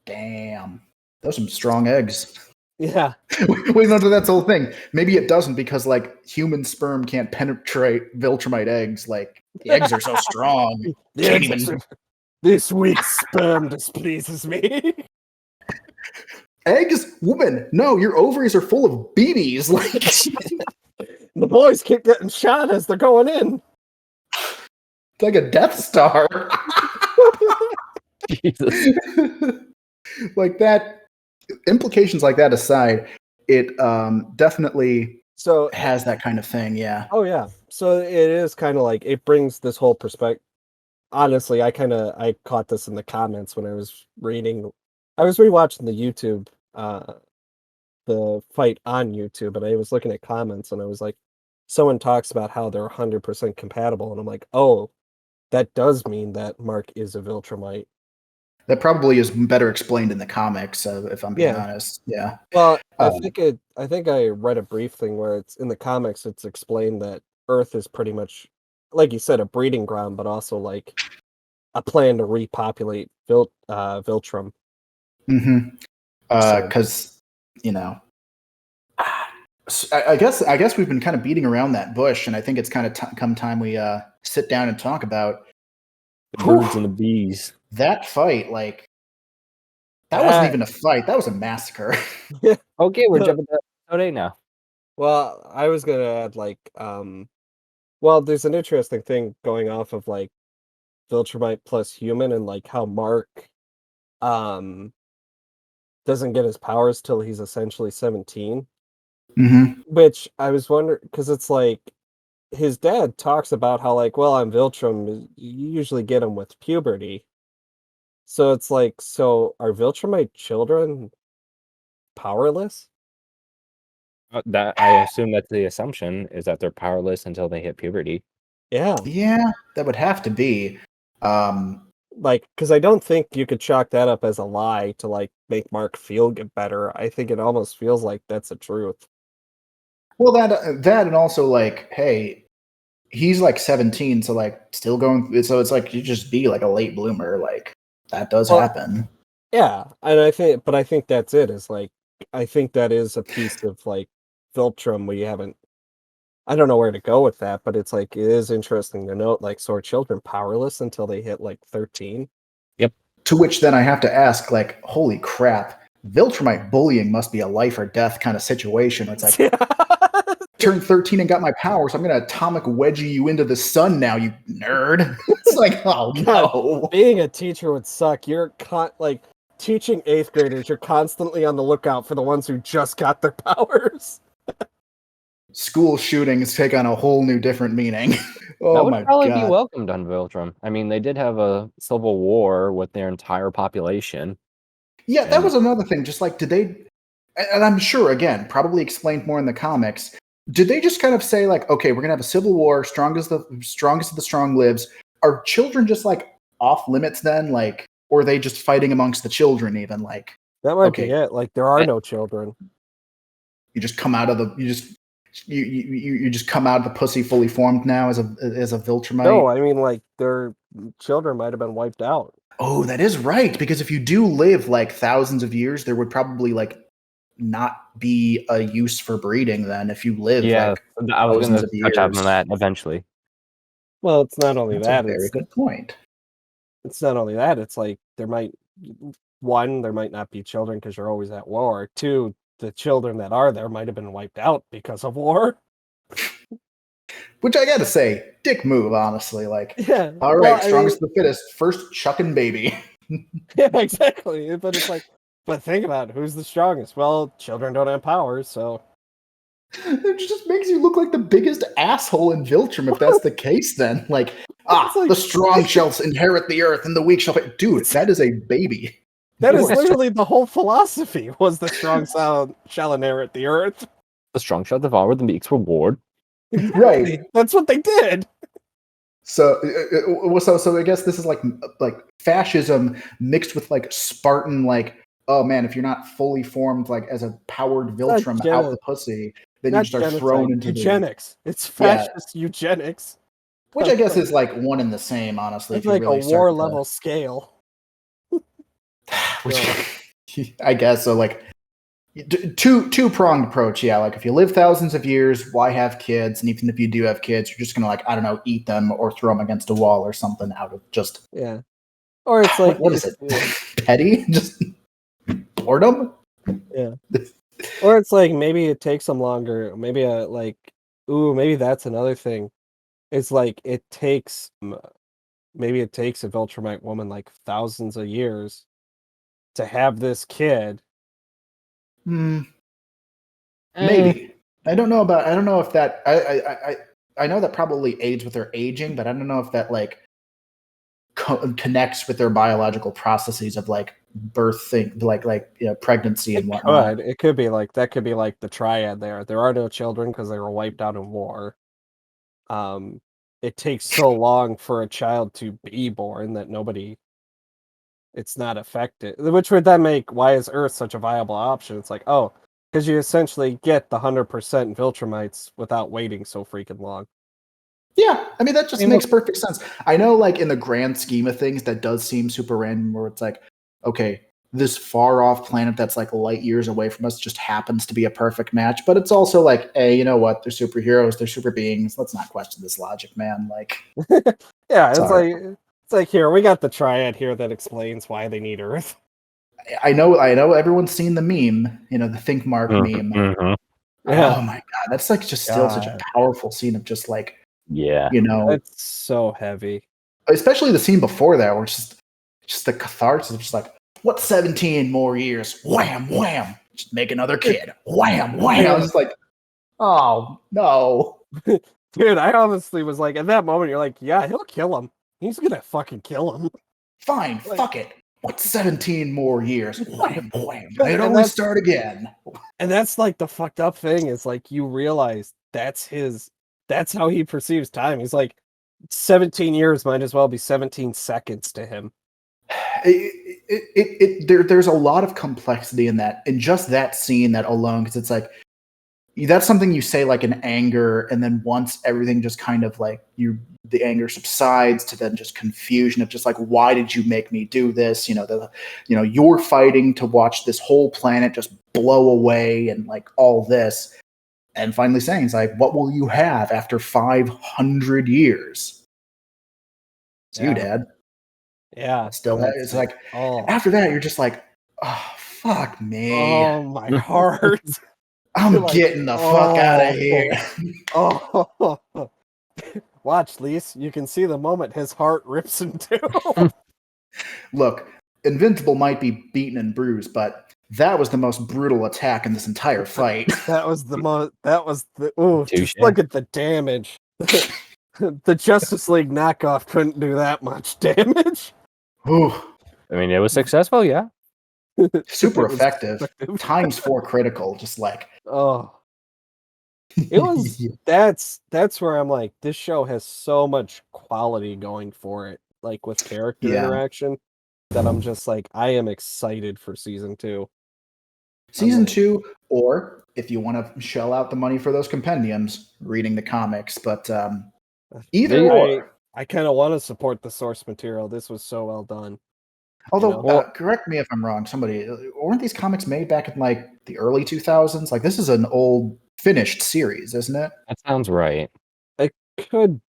Damn, those are some strong eggs. Yeah. Wait, no, that's the whole thing. Maybe it doesn't because like human sperm can't penetrate Viltrumite eggs. Like the eggs are so strong. Can't even. This week's sperm displeases me. Eggs, woman. No, your ovaries are full of BBs. Like the boys keep getting shot as they're going in. It's like a Death Star. Jesus. Like that. Implications like that aside, it definitely has that kind of thing. Yeah. Oh yeah. So it is kind of like it brings this whole perspective. Honestly, I caught this in the comments when I was reading. I was rewatching the YouTube, the fight on YouTube, and I was looking at comments, and I was like, someone talks about how they're 100% compatible, and I'm like, oh, that does mean that Mark is a Viltrumite. That probably is better explained in the comics, if I'm being honest. Yeah. Well, I think I read a brief thing where it's in the comics. It's explained that Earth is pretty much, like you said, a breeding ground, but also like a plan to repopulate Viltrum. Mm-hmm. Because I guess we've been kind of beating around that bush, and I think it's kind of come time we sit down and talk about the birds and the bees. That fight, like that wasn't even a fight. That was a massacre. Okay, we're jumping to episode 8 now. Well, I was gonna add like, well, there's an interesting thing going off of like Viltrumite plus human, and like how Mark, doesn't get his powers till he's essentially 17. Mm-hmm. Which I was wondering, because it's like his dad talks about how like, well, I'm Viltrum. You usually get him with puberty. So it's like, so are Viltrumite children powerless? That I assume that's the assumption, is that they're powerless until they hit puberty. Yeah. Yeah, that would have to be. Like, because I don't think you could chalk that up as a lie to like make Mark feel better. I think it almost feels like that's the truth. Well, that and also like, hey, he's like 17, so like still going. So it's like you just be like a late bloomer. Like that does happen. Yeah, and I think that's it. Is like, I think that is a piece of like Viltrum we haven't. I don't know where to go with that, but it's like it is interesting to note. Like, so are children powerless until they hit like 13? Yep. To which then I have to ask, like, holy crap, Viltrumite bullying must be a life or death kind of situation. It's like, turned 13 and got my powers. I'm gonna atomic wedgie you into the sun now, you nerd. It's like, oh no. Being a teacher would suck. You're like teaching 8th graders. You're constantly on the lookout for the ones who just got their powers. School shootings take on a whole new different meaning. Oh that would my probably God. be welcomed on Viltrum. I mean, they did have a civil war with their entire population. Yeah, that was another thing. Just like, did they? And I'm sure, again, probably explained more in the comics. Did they just kind of say like, okay, we're gonna have a civil war, strongest of the strong lives? Are children just like off limits then, like, or are they just fighting amongst the children even? Like that might be it. Like there are no children. You just come out of the you just come out of the pussy fully formed now as a Viltrumite. No, I mean like their children might have been wiped out. Oh, that is right. Because if you do live like thousands of years, there would probably like not be a use for breeding then if you live like I was going to touch on that eventually. Well, it's not only That's that. A very good point. It's not only that. It's like there might not be children because you're always at war. 2, the children that are there might have been wiped out because of war. Which I gotta say, dick move, honestly. Like, yeah. All right, strongest of the fittest, first chucking baby. Yeah, exactly. But it's like, but think about it, who's the strongest? Well, children don't have powers, so. It just makes you look like the biggest asshole in Viltrum if that's the case. Then, like, the strong shall inherit the earth, and the weak shall. Dude, that is a baby. That is literally the whole philosophy. Was the strong shall inherit the earth? The strong shall devour, the meek's reward. Right. That's what they did. So I guess this is like fascism mixed with like Spartan like oh man, if you're not fully formed like as a powered Viltrum out the pussy, then you not just are genocide, thrown into eugenics. It's fascist eugenics. Which I guess is like one and the same, honestly. It's if you like really a war start level scale. Which I guess so. Like two-pronged approach. Yeah, like if you live thousands of years, why have kids? And even if you do have kids, you're just gonna like I don't know, eat them or throw them against a wall or something out of just Or it's like what is it? Petty? Just boredom? Yeah. Or it's like maybe it takes them longer. Maybe maybe that's another thing. It's like maybe it takes a Viltrumite woman like thousands of years to have this kid. Maybe. I don't know if that I know that probably aids with their aging, but I don't know if that like connects with their biological processes of like birth thing, like pregnancy and whatnot. It could be like that. Could be like the triad there. There are no children because they were wiped out in war. It takes so long for a child to be born that it's not affected. Which would then make why is Earth such a viable option? It's like, oh, because you essentially get the 100% Viltrumites without waiting so freaking long. Yeah, I mean that just makes perfect sense. I know, like in the grand scheme of things, that does seem super random. Where it's like, okay, this far off planet that's like light years away from us just happens to be a perfect match. But it's also like, hey, you know what? They're superheroes. They're super beings. Let's not question this logic, man. Like, yeah, it's like here we got the triad here that explains why they need Earth. I know everyone's seen the meme. You know, the think mark meme. Mm-hmm. Yeah. Oh my god, that's like just still such a powerful scene of just like. Yeah, you know, it's so heavy. Especially the scene before that, where it's just the catharsis of just like, what 17 more years? Wham, wham, just make another kid. Wham, wham. I was just like, oh no, dude. I honestly was like, at that moment, you're like, yeah, he'll kill him. He's gonna fucking kill him. Fine, like, fuck it. What 17 more years? Wham, wham. I'd always start again. And that's like the fucked up thing is like you realize that's how he perceives time. He's like 17 years might as well be 17 seconds to him. There's a lot of complexity in that, in just that scene that alone, because it's like that's something you say like in anger, and then once everything just kind of like the anger subsides to then just confusion of just like, why did you make me do this? You're fighting to watch this whole planet just blow away and like all this. And finally saying, it's like, what will you have after 500 years? It's you, Dad. Yeah. Still, it's like, after that, you're just like, oh, fuck me. Oh, my heart. I'm getting the fuck out of here. Oh. Watch, Lise. You can see the moment his heart rips in two. Look, Invincible might be beaten and bruised, but that was the most brutal attack in this entire fight. Just look at the damage. The Justice League knockoff couldn't do that much damage. Ooh. I mean, it was successful, yeah. Super effective. Times 4 critical, just like. Oh. It was that's where I'm like, this show has so much quality going for it, like with character interaction, that I'm just like, I am excited for season 2. Season 2, or if you want to shell out the money for those compendiums, reading the comics, but either or. I kind of want to support the source material. This was so well done. Although, correct me if I'm wrong, weren't these comics made back in like the early 2000s? Like this is an old finished series, isn't it? That sounds right. It could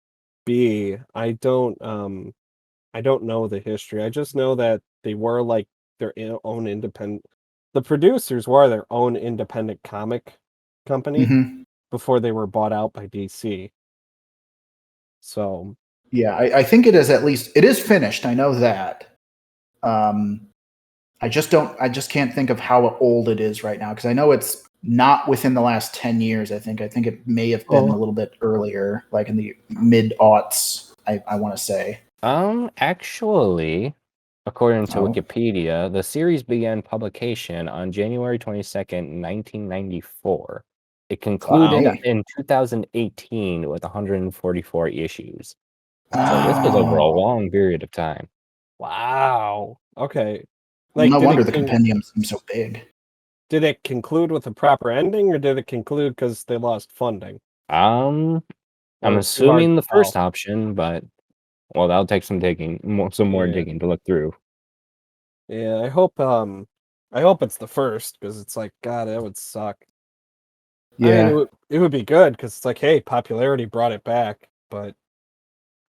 be. I don't know the history. I just know that they were like their own independent. The producers were their own independent comic company before they were bought out by DC. So yeah, I think it is finished. I know that. I just can't think of how old it is right now, because I know it's not within the last 10 years. I think it may have been a little bit earlier, like in the mid-aughts, I want to say. Actually, according to Wikipedia, the series began publication on January 22nd, 1994. It concluded in 2018 with 144 issues. So this was over a long period of time. Wow. Okay. Like, no wonder the compendium seems so big. Did it conclude with a proper ending, or did it conclude because they lost funding? I'm assuming the first option, but well, that'll take some digging, more digging to look through. Yeah, I hope it's the first, because it's like, God, that would suck. Yeah, I mean, it would be good because it's like, hey, popularity brought it back, but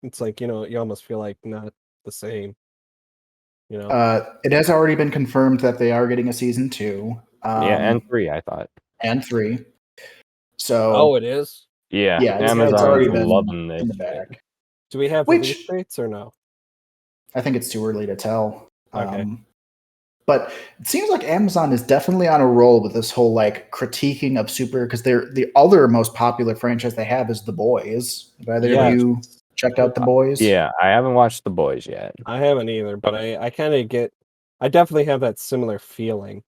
it's like, you almost feel like not the same. It has already been confirmed that they are getting a season 2. Yeah, and 3, I thought. And 3. So, it is. Yeah, yeah, it's Amazon's already been loving this in the bag. Do we have release dates or no? I think it's too early to tell. Okay. But it seems like Amazon is definitely on a roll with this whole like critiquing of super, because the other most popular franchise they have is The Boys. Have either of you checked out The Boys? Yeah, I haven't watched The Boys yet. I haven't either, but I I definitely have that similar feeling.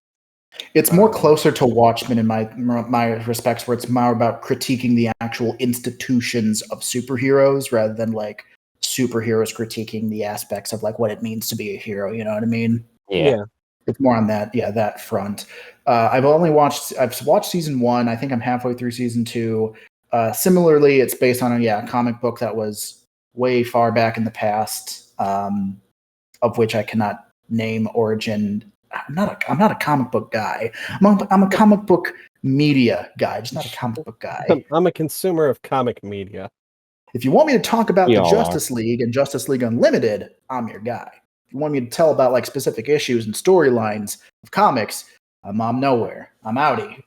It's more closer to Watchmen in my respects, where it's more about critiquing the actual institutions of superheroes rather than like superheroes critiquing the aspects of like what it means to be a hero. You know what I mean? Yeah. It's more on that front. I've watched season 1. I think I'm halfway through season 2. Similarly, it's based on a comic book that was way far back in the past, of which I cannot name origin. I'm not a comic book guy. I'm a comic book media guy, just not a comic book guy. I'm a consumer of comic media. If you want me to talk about the Justice League and Justice League Unlimited, I'm your guy. If you want me to tell about like specific issues and storylines of comics, I'm nowhere. I'm outie.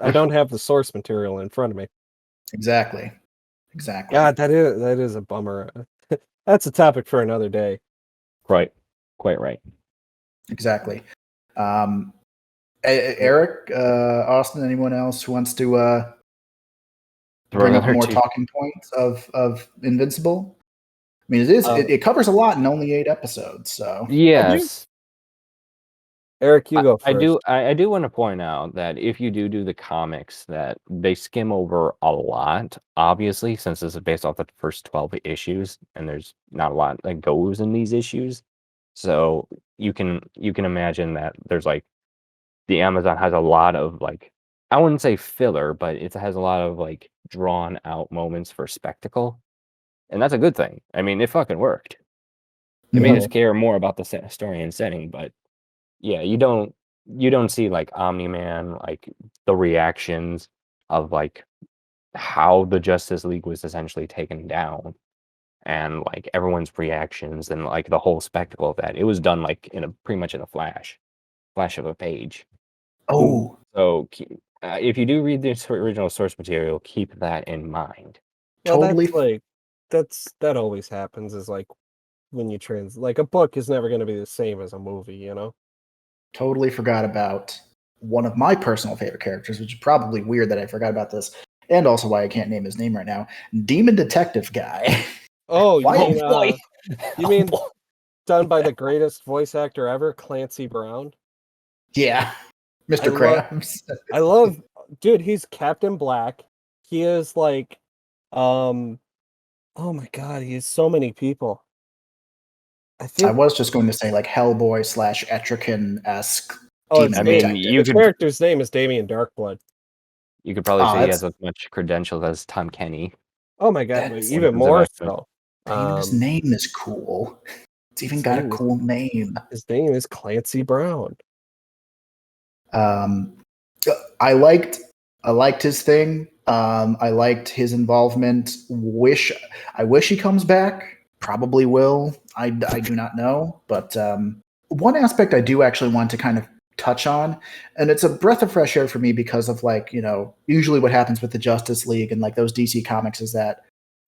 I don't have the source material in front of me. Exactly. God, that is a bummer. That's a topic for another day. Right. Quite right. Exactly. Eric, Austin, anyone else who wants to bring up more talking points of Invincible? I mean, it covers a lot in only 8 episodes. So yes, Eric, you go first. I do want to point out that if you do the comics, that they skim over a lot. Obviously, since this is based off the first 12 issues, and there's not a lot that goes in these issues, so you can imagine that there's like the Amazon has a lot of like, I wouldn't say filler, but it has a lot of like drawn out moments for spectacle. And that's a good thing. I mean, it fucking worked. It made us care more about the story and setting, but yeah, you don't see like Omni-Man, like the reactions of like how the Justice League was essentially taken down, and like everyone's reactions and like the whole spectacle of that. It was done like pretty much in a flash of a page. Oh, so if you do read the original source material, keep that in mind. Well, totally. That always happens. Is like when you like a book is never going to be the same as a movie, you know. Totally forgot about one of my personal favorite characters, which is probably weird that I forgot about this, and also why I can't name his name right now. Demon Detective guy. Oh, you mean done by the greatest voice actor ever, Clancy Brown? Yeah, Mr. Krabs. I love, dude. He's Captain Black. He is like, oh my god, he is so many people. I was just going to say like Hellboy / Etrigan-esque. The character's name is Damien Darkblood. You could probably say he has as much credentials as Tom Kenny. Oh my god, even more so. His name is cool. It's even got a cool name. His name is Clancy Brown. I liked his thing. I liked his involvement. I wish he comes back. Probably will. I do not know. But one aspect I do actually want to kind of touch on, and it's a breath of fresh air for me because of like, usually what happens with the Justice League and like those DC comics is that,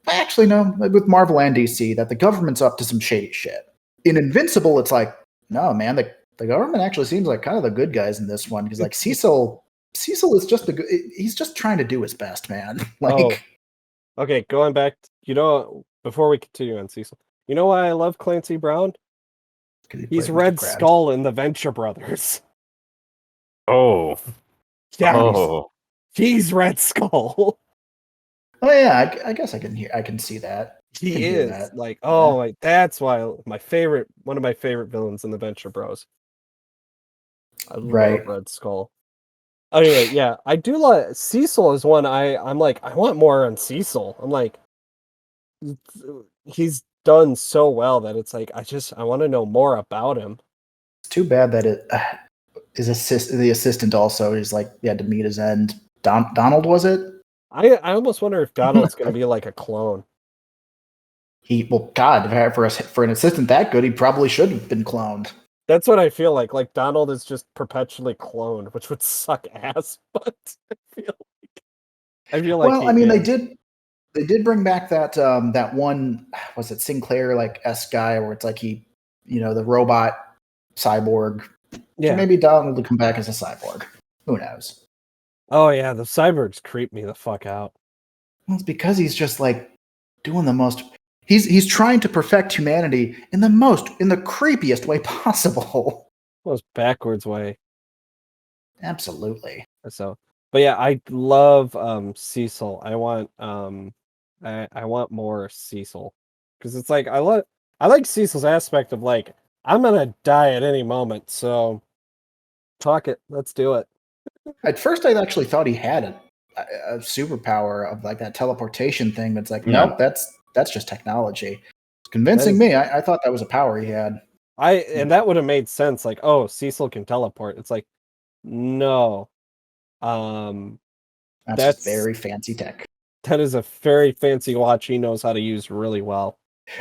actually no, with Marvel and DC, that the government's up to some shady shit. In Invincible, it's like, no, man, the government actually seems like kind of the good guys in this one, because like Cecil is just he's just trying to do his best, man. Okay, going back, before we continue on Cecil, you know why I love Clancy Brown? He's Red Skull in the Venture Brothers. Oh. Yeah. He's Red Skull. Oh yeah, I guess I can see that. He is that's why one of my favorite villains in the Venture Bros. I love Red Skull. Anyway, yeah, I do like Cecil is one I'm like, I want more on Cecil. I'm like, he's done so well that it's like I want to know more about him. It's too bad that the assistant also is like he had to meet his end. Donald, was it? I almost wonder if Donald's going to be like a clone. God, for an assistant that good, he probably should have been cloned. That's what I feel like. Like Donald is just perpetually cloned, which would suck ass. But I feel like. Well, I mean, they did bring back that one, was it Sinclair like S guy where it's like the robot cyborg. Yeah, so maybe Donald will come back as a cyborg. Who knows? Oh yeah, the cyborgs creep me the fuck out. Well, it's because he's just like doing the most. He's trying to perfect humanity in the creepiest way possible. Most backwards way. Absolutely. So, but yeah, I love Cecil. I want I want more Cecil because it's like I like Cecil's aspect of like I'm gonna die at any moment, so fuck it, let's do it. At first, I actually thought he had a superpower of like that teleportation thing, but it's like nope, that's just technology. It's convincing me. I thought that was a power he had. And that would have made sense. Like, oh, Cecil can teleport. It's like, no, that's very fancy tech. That is a very fancy watch he knows how to use really well.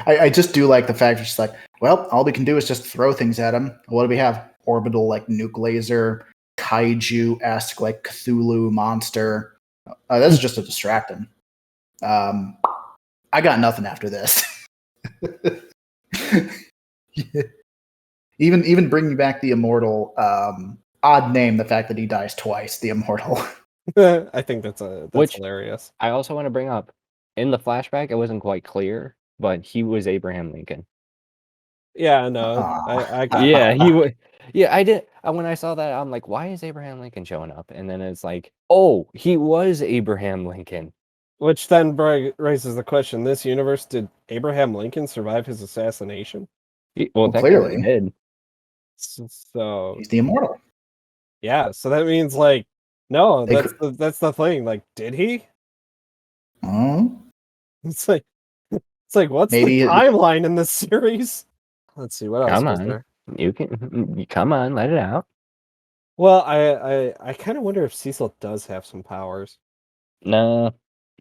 I just do like the fact it's like, well, all we can do is just throw things at him. What do we have? Orbital like nuke laser, kaiju-esque like Cthulhu monster. That's just to distract him. I got nothing after this. Yeah. Even bringing back the Immortal, odd name, the fact that he dies twice, the Immortal. I think that's hilarious. I also want to bring up, in the flashback, it wasn't quite clear, but he was Abraham Lincoln. Yeah, no, he would. Yeah, I did. When I saw that, I'm like, why is Abraham Lincoln showing up? And then it's like, oh, he was Abraham Lincoln. Which then raises the question: this universe, did Abraham Lincoln survive his assassination? Well, clearly he did. So he's the Immortal. Yeah, so that means like, no, that's the thing. Like, did he? It's like what's the timeline in this series? Let's see, what else come was on. there? You can come on, let it out. Well, I kind of wonder if Cecil does have some powers. No,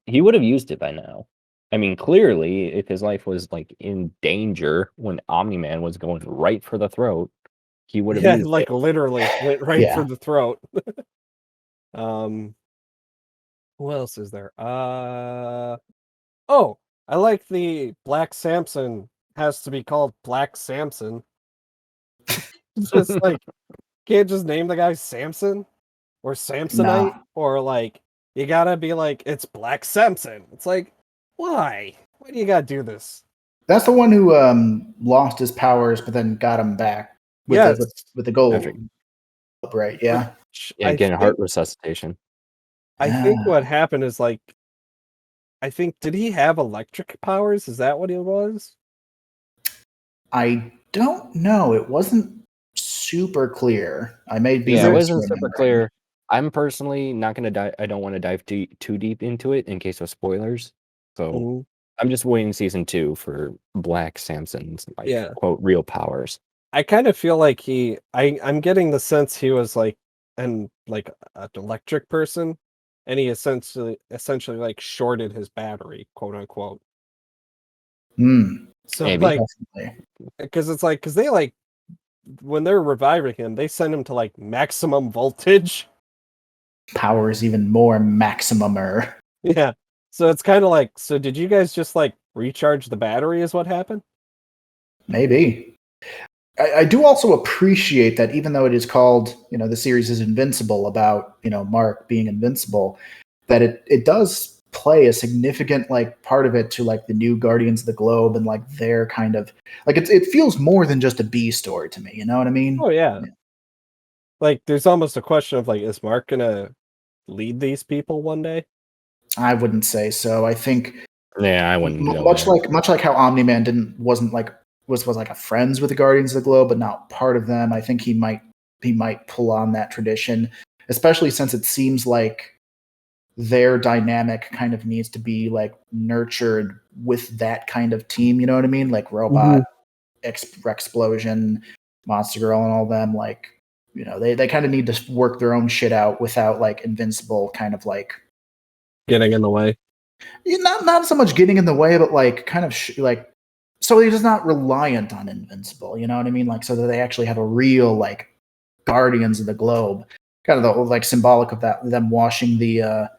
he would have used it by now. I mean, clearly, if his life was like in danger when Omni-Man was going right for the throat, he would have used like it. Literally went right for the throat. Who else is there? Oh, I like the Black Samson has to be called Black Samson. Just like, can't just name the guy Samson or Samsonite or like, you gotta be like, it's Black Samson. It's like, why? Why do you gotta do this? That's the one who lost his powers, but then got him back with the gold. Right? Yeah. Yeah, getting heart resuscitation. I think what happened is like, did he have electric powers? Is that what he was? I don't know. It wasn't super clear. I may be. Yeah, it wasn't super clear. I'm personally not going to dive. I don't want to dive too deep into it in case of spoilers. So I'm just waiting season 2 for Black Samson's quote real powers. I kind of feel like I'm getting the sense he was like an electric person, and he essentially like shorted his battery, quote unquote. So maybe. like, because they like, when they're reviving him, they send him to like maximum voltage. Power is even more maximumer. Yeah. So it's kind of like, so did you guys just like recharge the battery is what happened? Maybe. I do also appreciate that even though it is called, the series is Invincible, about, Mark being invincible, that it does play a significant like part of it to like the new Guardians of the Globe and like their kind of like it feels more than just a B story to me. You know what I mean? Oh yeah. Like there's almost a question of like, is Mark gonna lead these people one day? I wouldn't say so. I think I wouldn't. Much like how Omni-Man was like a friends with the Guardians of the Globe, but not part of them. I think he might might pull on that tradition, especially since it seems like their dynamic kind of needs to be like nurtured with that kind of team. You know what I mean? Like Robot, Explosion, Monster Girl, and all them. Like, you know, they kind of need to work their own shit out without like Invincible kind of like getting in the way. Not so much getting in the way, but like kind of like so they're just not reliant on Invincible. You know what I mean? Like so that they actually have a real like Guardians of the Globe, kind of the like symbolic of that them washing the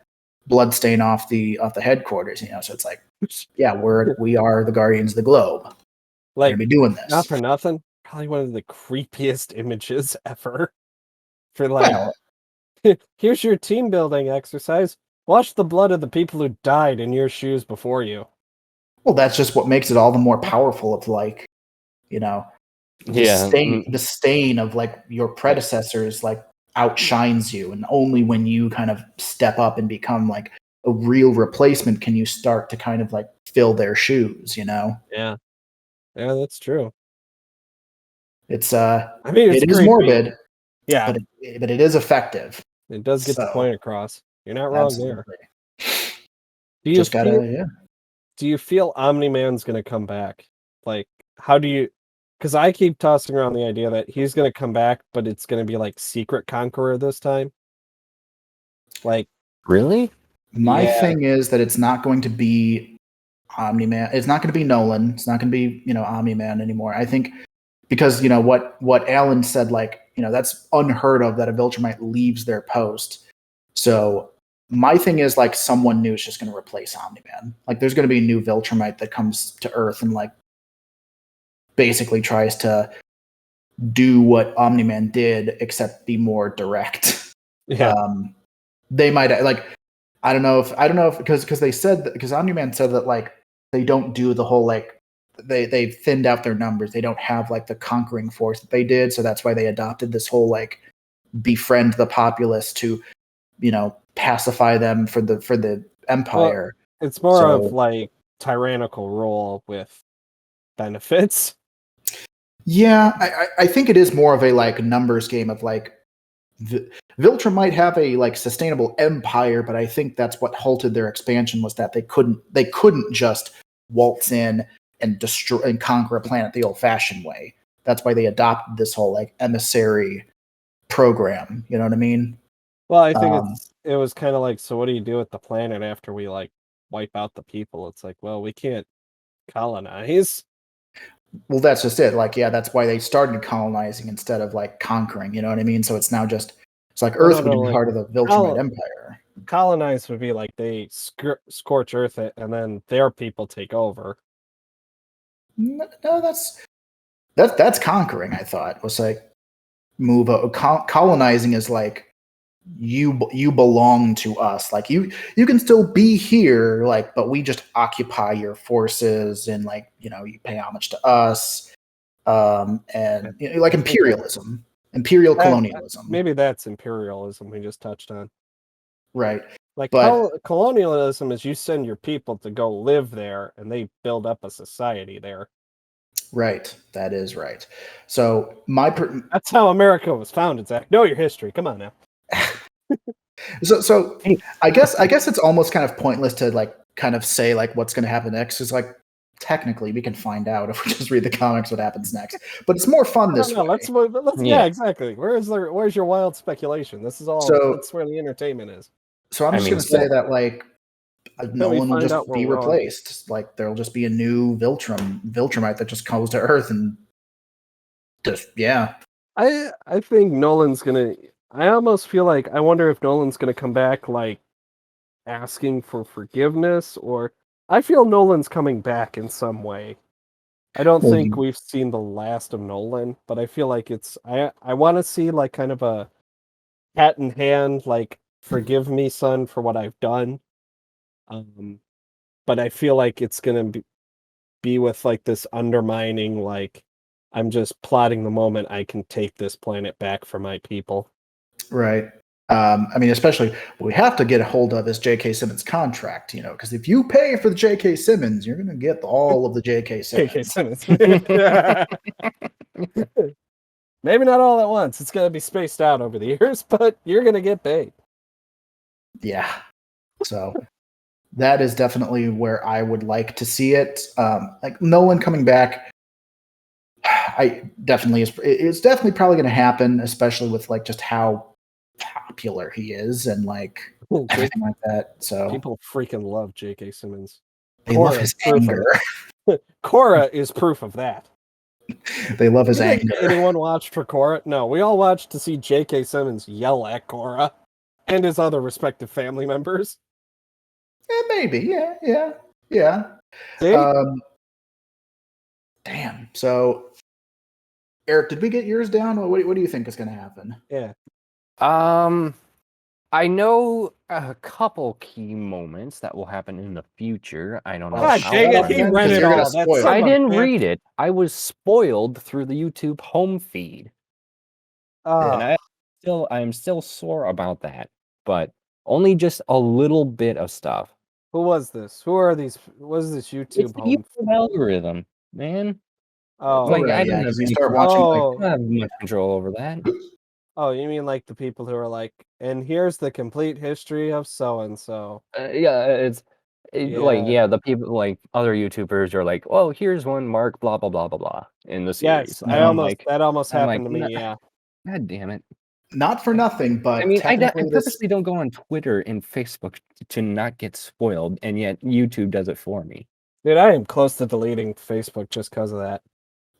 blood stain off the headquarters. You know, so it's like yeah, we are the Guardians of the Globe. Like, we're gonna be doing this. Not for nothing. Probably one of the creepiest images ever. For like, well, here's your team building exercise. Wash the blood of the people who died in your shoes before you. Well, that's just what makes it all the more powerful of like, you know, the stain of like your predecessors like outshines you, and only when you kind of step up and become like a real replacement can you start to kind of like fill their shoes, you know? Yeah. Yeah, that's true. It's I mean, it is morbid. Yeah. But it is effective. It does get the point across. You're not wrong there. Do you feel Omni-Man's going to come back? Like, how do you... Because I keep tossing around the idea that he's going to come back, but it's going to be like Secret Conqueror this time. Like... Really? My thing is that it's not going to be Omni-Man. It's not going to be Nolan. It's not going to be, you know, Omni-Man anymore. I think because, you know, what Alan said, like, you know, that's unheard of that a Viltrumite leaves their post. So my thing is like someone new is just going to replace Omni-Man. Like there's going to be a new Viltrumite that comes to Earth and like basically tries to do what Omni-Man did, except be more direct. Yeah. They might like, I don't know if because they said because Omni-Man said that like they don't do the whole like they've thinned out their numbers. They don't have like the conquering force that they did. So that's why they adopted this whole like befriend the populace to, you know, pacify them for the empire. Well, it's more of like tyrannical rule with benefits. Yeah, I think it is more of a like numbers game of like Viltra might have a like sustainable empire, but I think that's what halted their expansion was that they couldn't just waltz in and destroy and conquer a planet the old-fashioned way. That's why they adopted this whole like emissary program. You know what I mean? Well, I think it was kind of like, so what do you do with the planet after we like wipe out the people? It's like, well, we can't colonize. Well, that's just it. Like, yeah, that's why they started colonizing instead of like conquering. You know what I mean? So it's now just like Earth would be part of the Viltrumite Empire. Colonize would be like they scorch Earth it, and then their people take over. No, that's conquering. I thought was like colonizing is like you belong to us. Like you can still be here, like, but we just occupy your forces and like, you know, you pay homage to us. And you know, like imperialism, imperial colonialism. Maybe that's imperialism we just touched on. Right. Like colonialism is you send your people to go live there and they build up a society there. Right. That is right. So that's how America was founded, Zach. Know your history. Come on now. So I guess it's almost kind of pointless to like kind of say like what's going to happen next. Is like technically we can find out if we just read the comics what happens next. But it's more fun this way. Let's yeah, exactly. Where's your wild speculation? This is all. That's where the entertainment is. So I'm just going to say that like Nolan will just be replaced. Like there'll just be a new Viltrumite that just comes to Earth and just I think Nolan's gonna. I almost feel like I wonder if Nolan's gonna come back like asking for forgiveness, or I feel Nolan's coming back in some way. I don't think we've seen the last of Nolan, but I feel like it's. I want to see like kind of a hat in hand, like forgive me, son, for what I've done. But I feel like it's gonna be with like this undermining, like I'm just plotting the moment I can take this planet back for my people. Right. I mean, especially what we have to get a hold of is J.K. Simmons' contract, you know, because if you pay for the J.K. Simmons, you're going to get all of the J.K. Simmons. J.K. Simmons. Maybe not all at once. It's going to be spaced out over the years, but you're going to get paid. Yeah. So that is definitely where I would like to see it. Like Nolan coming back, it's definitely probably going to happen, especially with like just how popular he is and like everything like that. So people freaking love J.K. Simmons. They love his anger. Korra is proof of that. They love his anger. Anyone watched for Korra? No, we all watched to see J.K. Simmons yell at Korra and his other respective family members. Maybe, yeah. Damn. So, Eric, did we get yours down? What do you think is going to happen? Yeah. I know a couple key moments that will happen in the future. I don't know. God dang it, he read it all. I didn't read it. I was spoiled through the YouTube home feed. And I'm still sore about that. But only just a little bit of stuff. Who was this? Who are these? What is this YouTube it's the YouTube algorithm, man. Oh, like I don't have I don't have much control over that. Oh, you mean like the people who are like, and here's the complete history of so and so. Yeah, the people like other YouTubers are like, oh, here's one Mark, blah blah blah blah blah in the series. Yes, that almost happened to me. Yeah. God damn it. Not for nothing, but I mean, I purposely don't go on Twitter and Facebook to not get spoiled, and yet YouTube does it for me. Dude, I am close to deleting Facebook just because of that.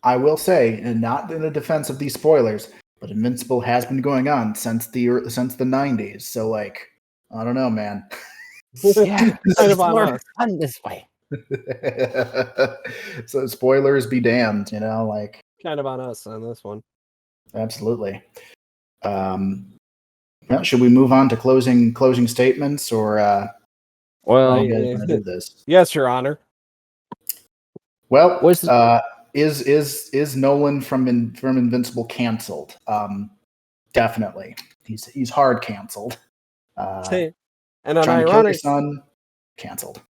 I will say, and not in the defense of these spoilers, but Invincible has been going on since the 90s. So, like, I don't know, man. Yeah, kind of on this way. So, spoilers be damned, like kind of on us on this one. Absolutely. Should we move on to closing statements, or well, you guys want to do this? Yes, Your Honor. Well, is Nolan from Invincible canceled? Definitely. He's hard canceled. And an ironic son canceled.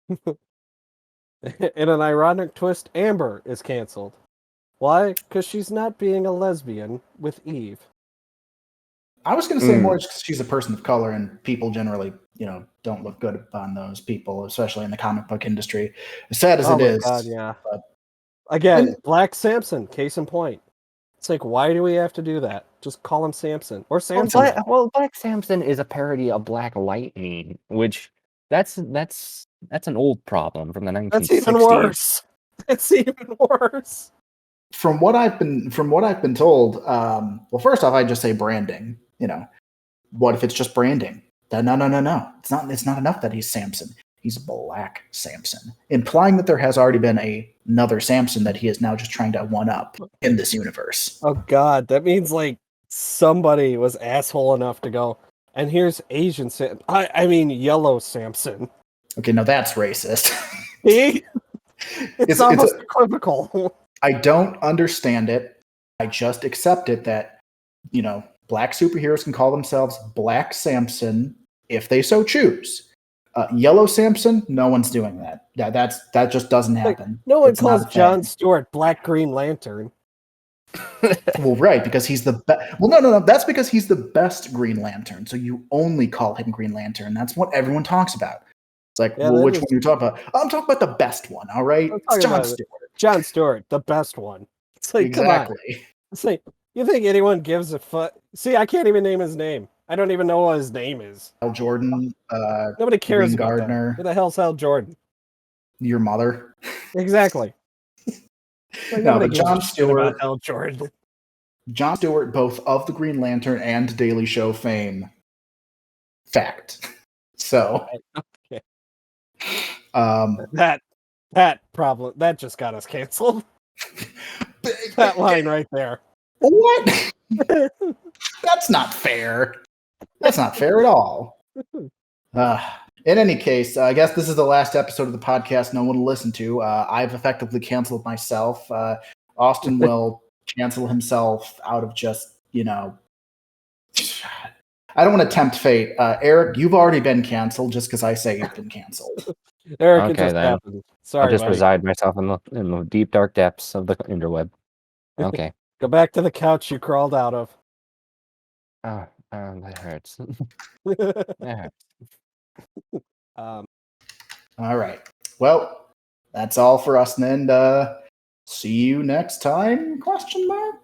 In an ironic twist, Amber is canceled. Why? Because she's not being a lesbian with Eve. I was going to say more because she's a person of color, and people generally, don't look good on those people, especially in the comic book industry. As sad as it is. God, yeah. But, again, Black Samson, case in point. It's like, why do we have to do that? Just call him Samson or Samson. Black Samson is a parody of Black Lightning, which that's an old problem from the 1960s. That's even worse. It's even worse. From what I've been told, well, first off, I'd just say branding. What if it's just branding? No. It's not enough that he's Samson. He's Black Samson, implying that there has already been another Samson that he is now just trying to one up in this universe. Oh God, that means like somebody was asshole enough to go, and here's Asian Samson. I mean Yellow Samson. Okay, now that's racist. it's almost equivocal. I don't understand it. I just accept it that, Black superheroes can call themselves Black Samson if they so choose. Yellow Samson, no one's doing that. That just doesn't happen. No one calls John Stewart Black Green Lantern. Well, right, because he's the best. Well, no. That's because he's the best Green Lantern. So you only call him Green Lantern. That's what everyone talks about. It's like, well, which one are you talking about? I'm talking about the best one. All right, it's John Stewart. John Stewart, the best one. It's like, exactly. Come on. It's like, you think anyone gives a fuck? See, I can't even name his name. I don't even know what his name is. Hal Jordan. Nobody cares Green about Gardner. that. Who the hell's Hal Jordan? Your mother. Exactly. No, but John Stewart. Hal Jordan. John Stewart, both of the Green Lantern and Daily Show fame. Fact. So. Okay. That problem that just got us canceled. That line right there. What? That's not fair. That's not fair at all. In any case, I guess this is the last episode of the podcast no one will listen to. I've effectively canceled myself. Austin will cancel himself out of just, I don't want to tempt fate. Eric, you've already been canceled just because I say you've been canceled. Eric, okay, then. Happened. Sorry, I'll just reside myself in the deep dark depths of the interweb. Okay. Go back to the couch you crawled out of. That hurts. That hurts. All right. Well, that's all for us then. See you next time? Question mark.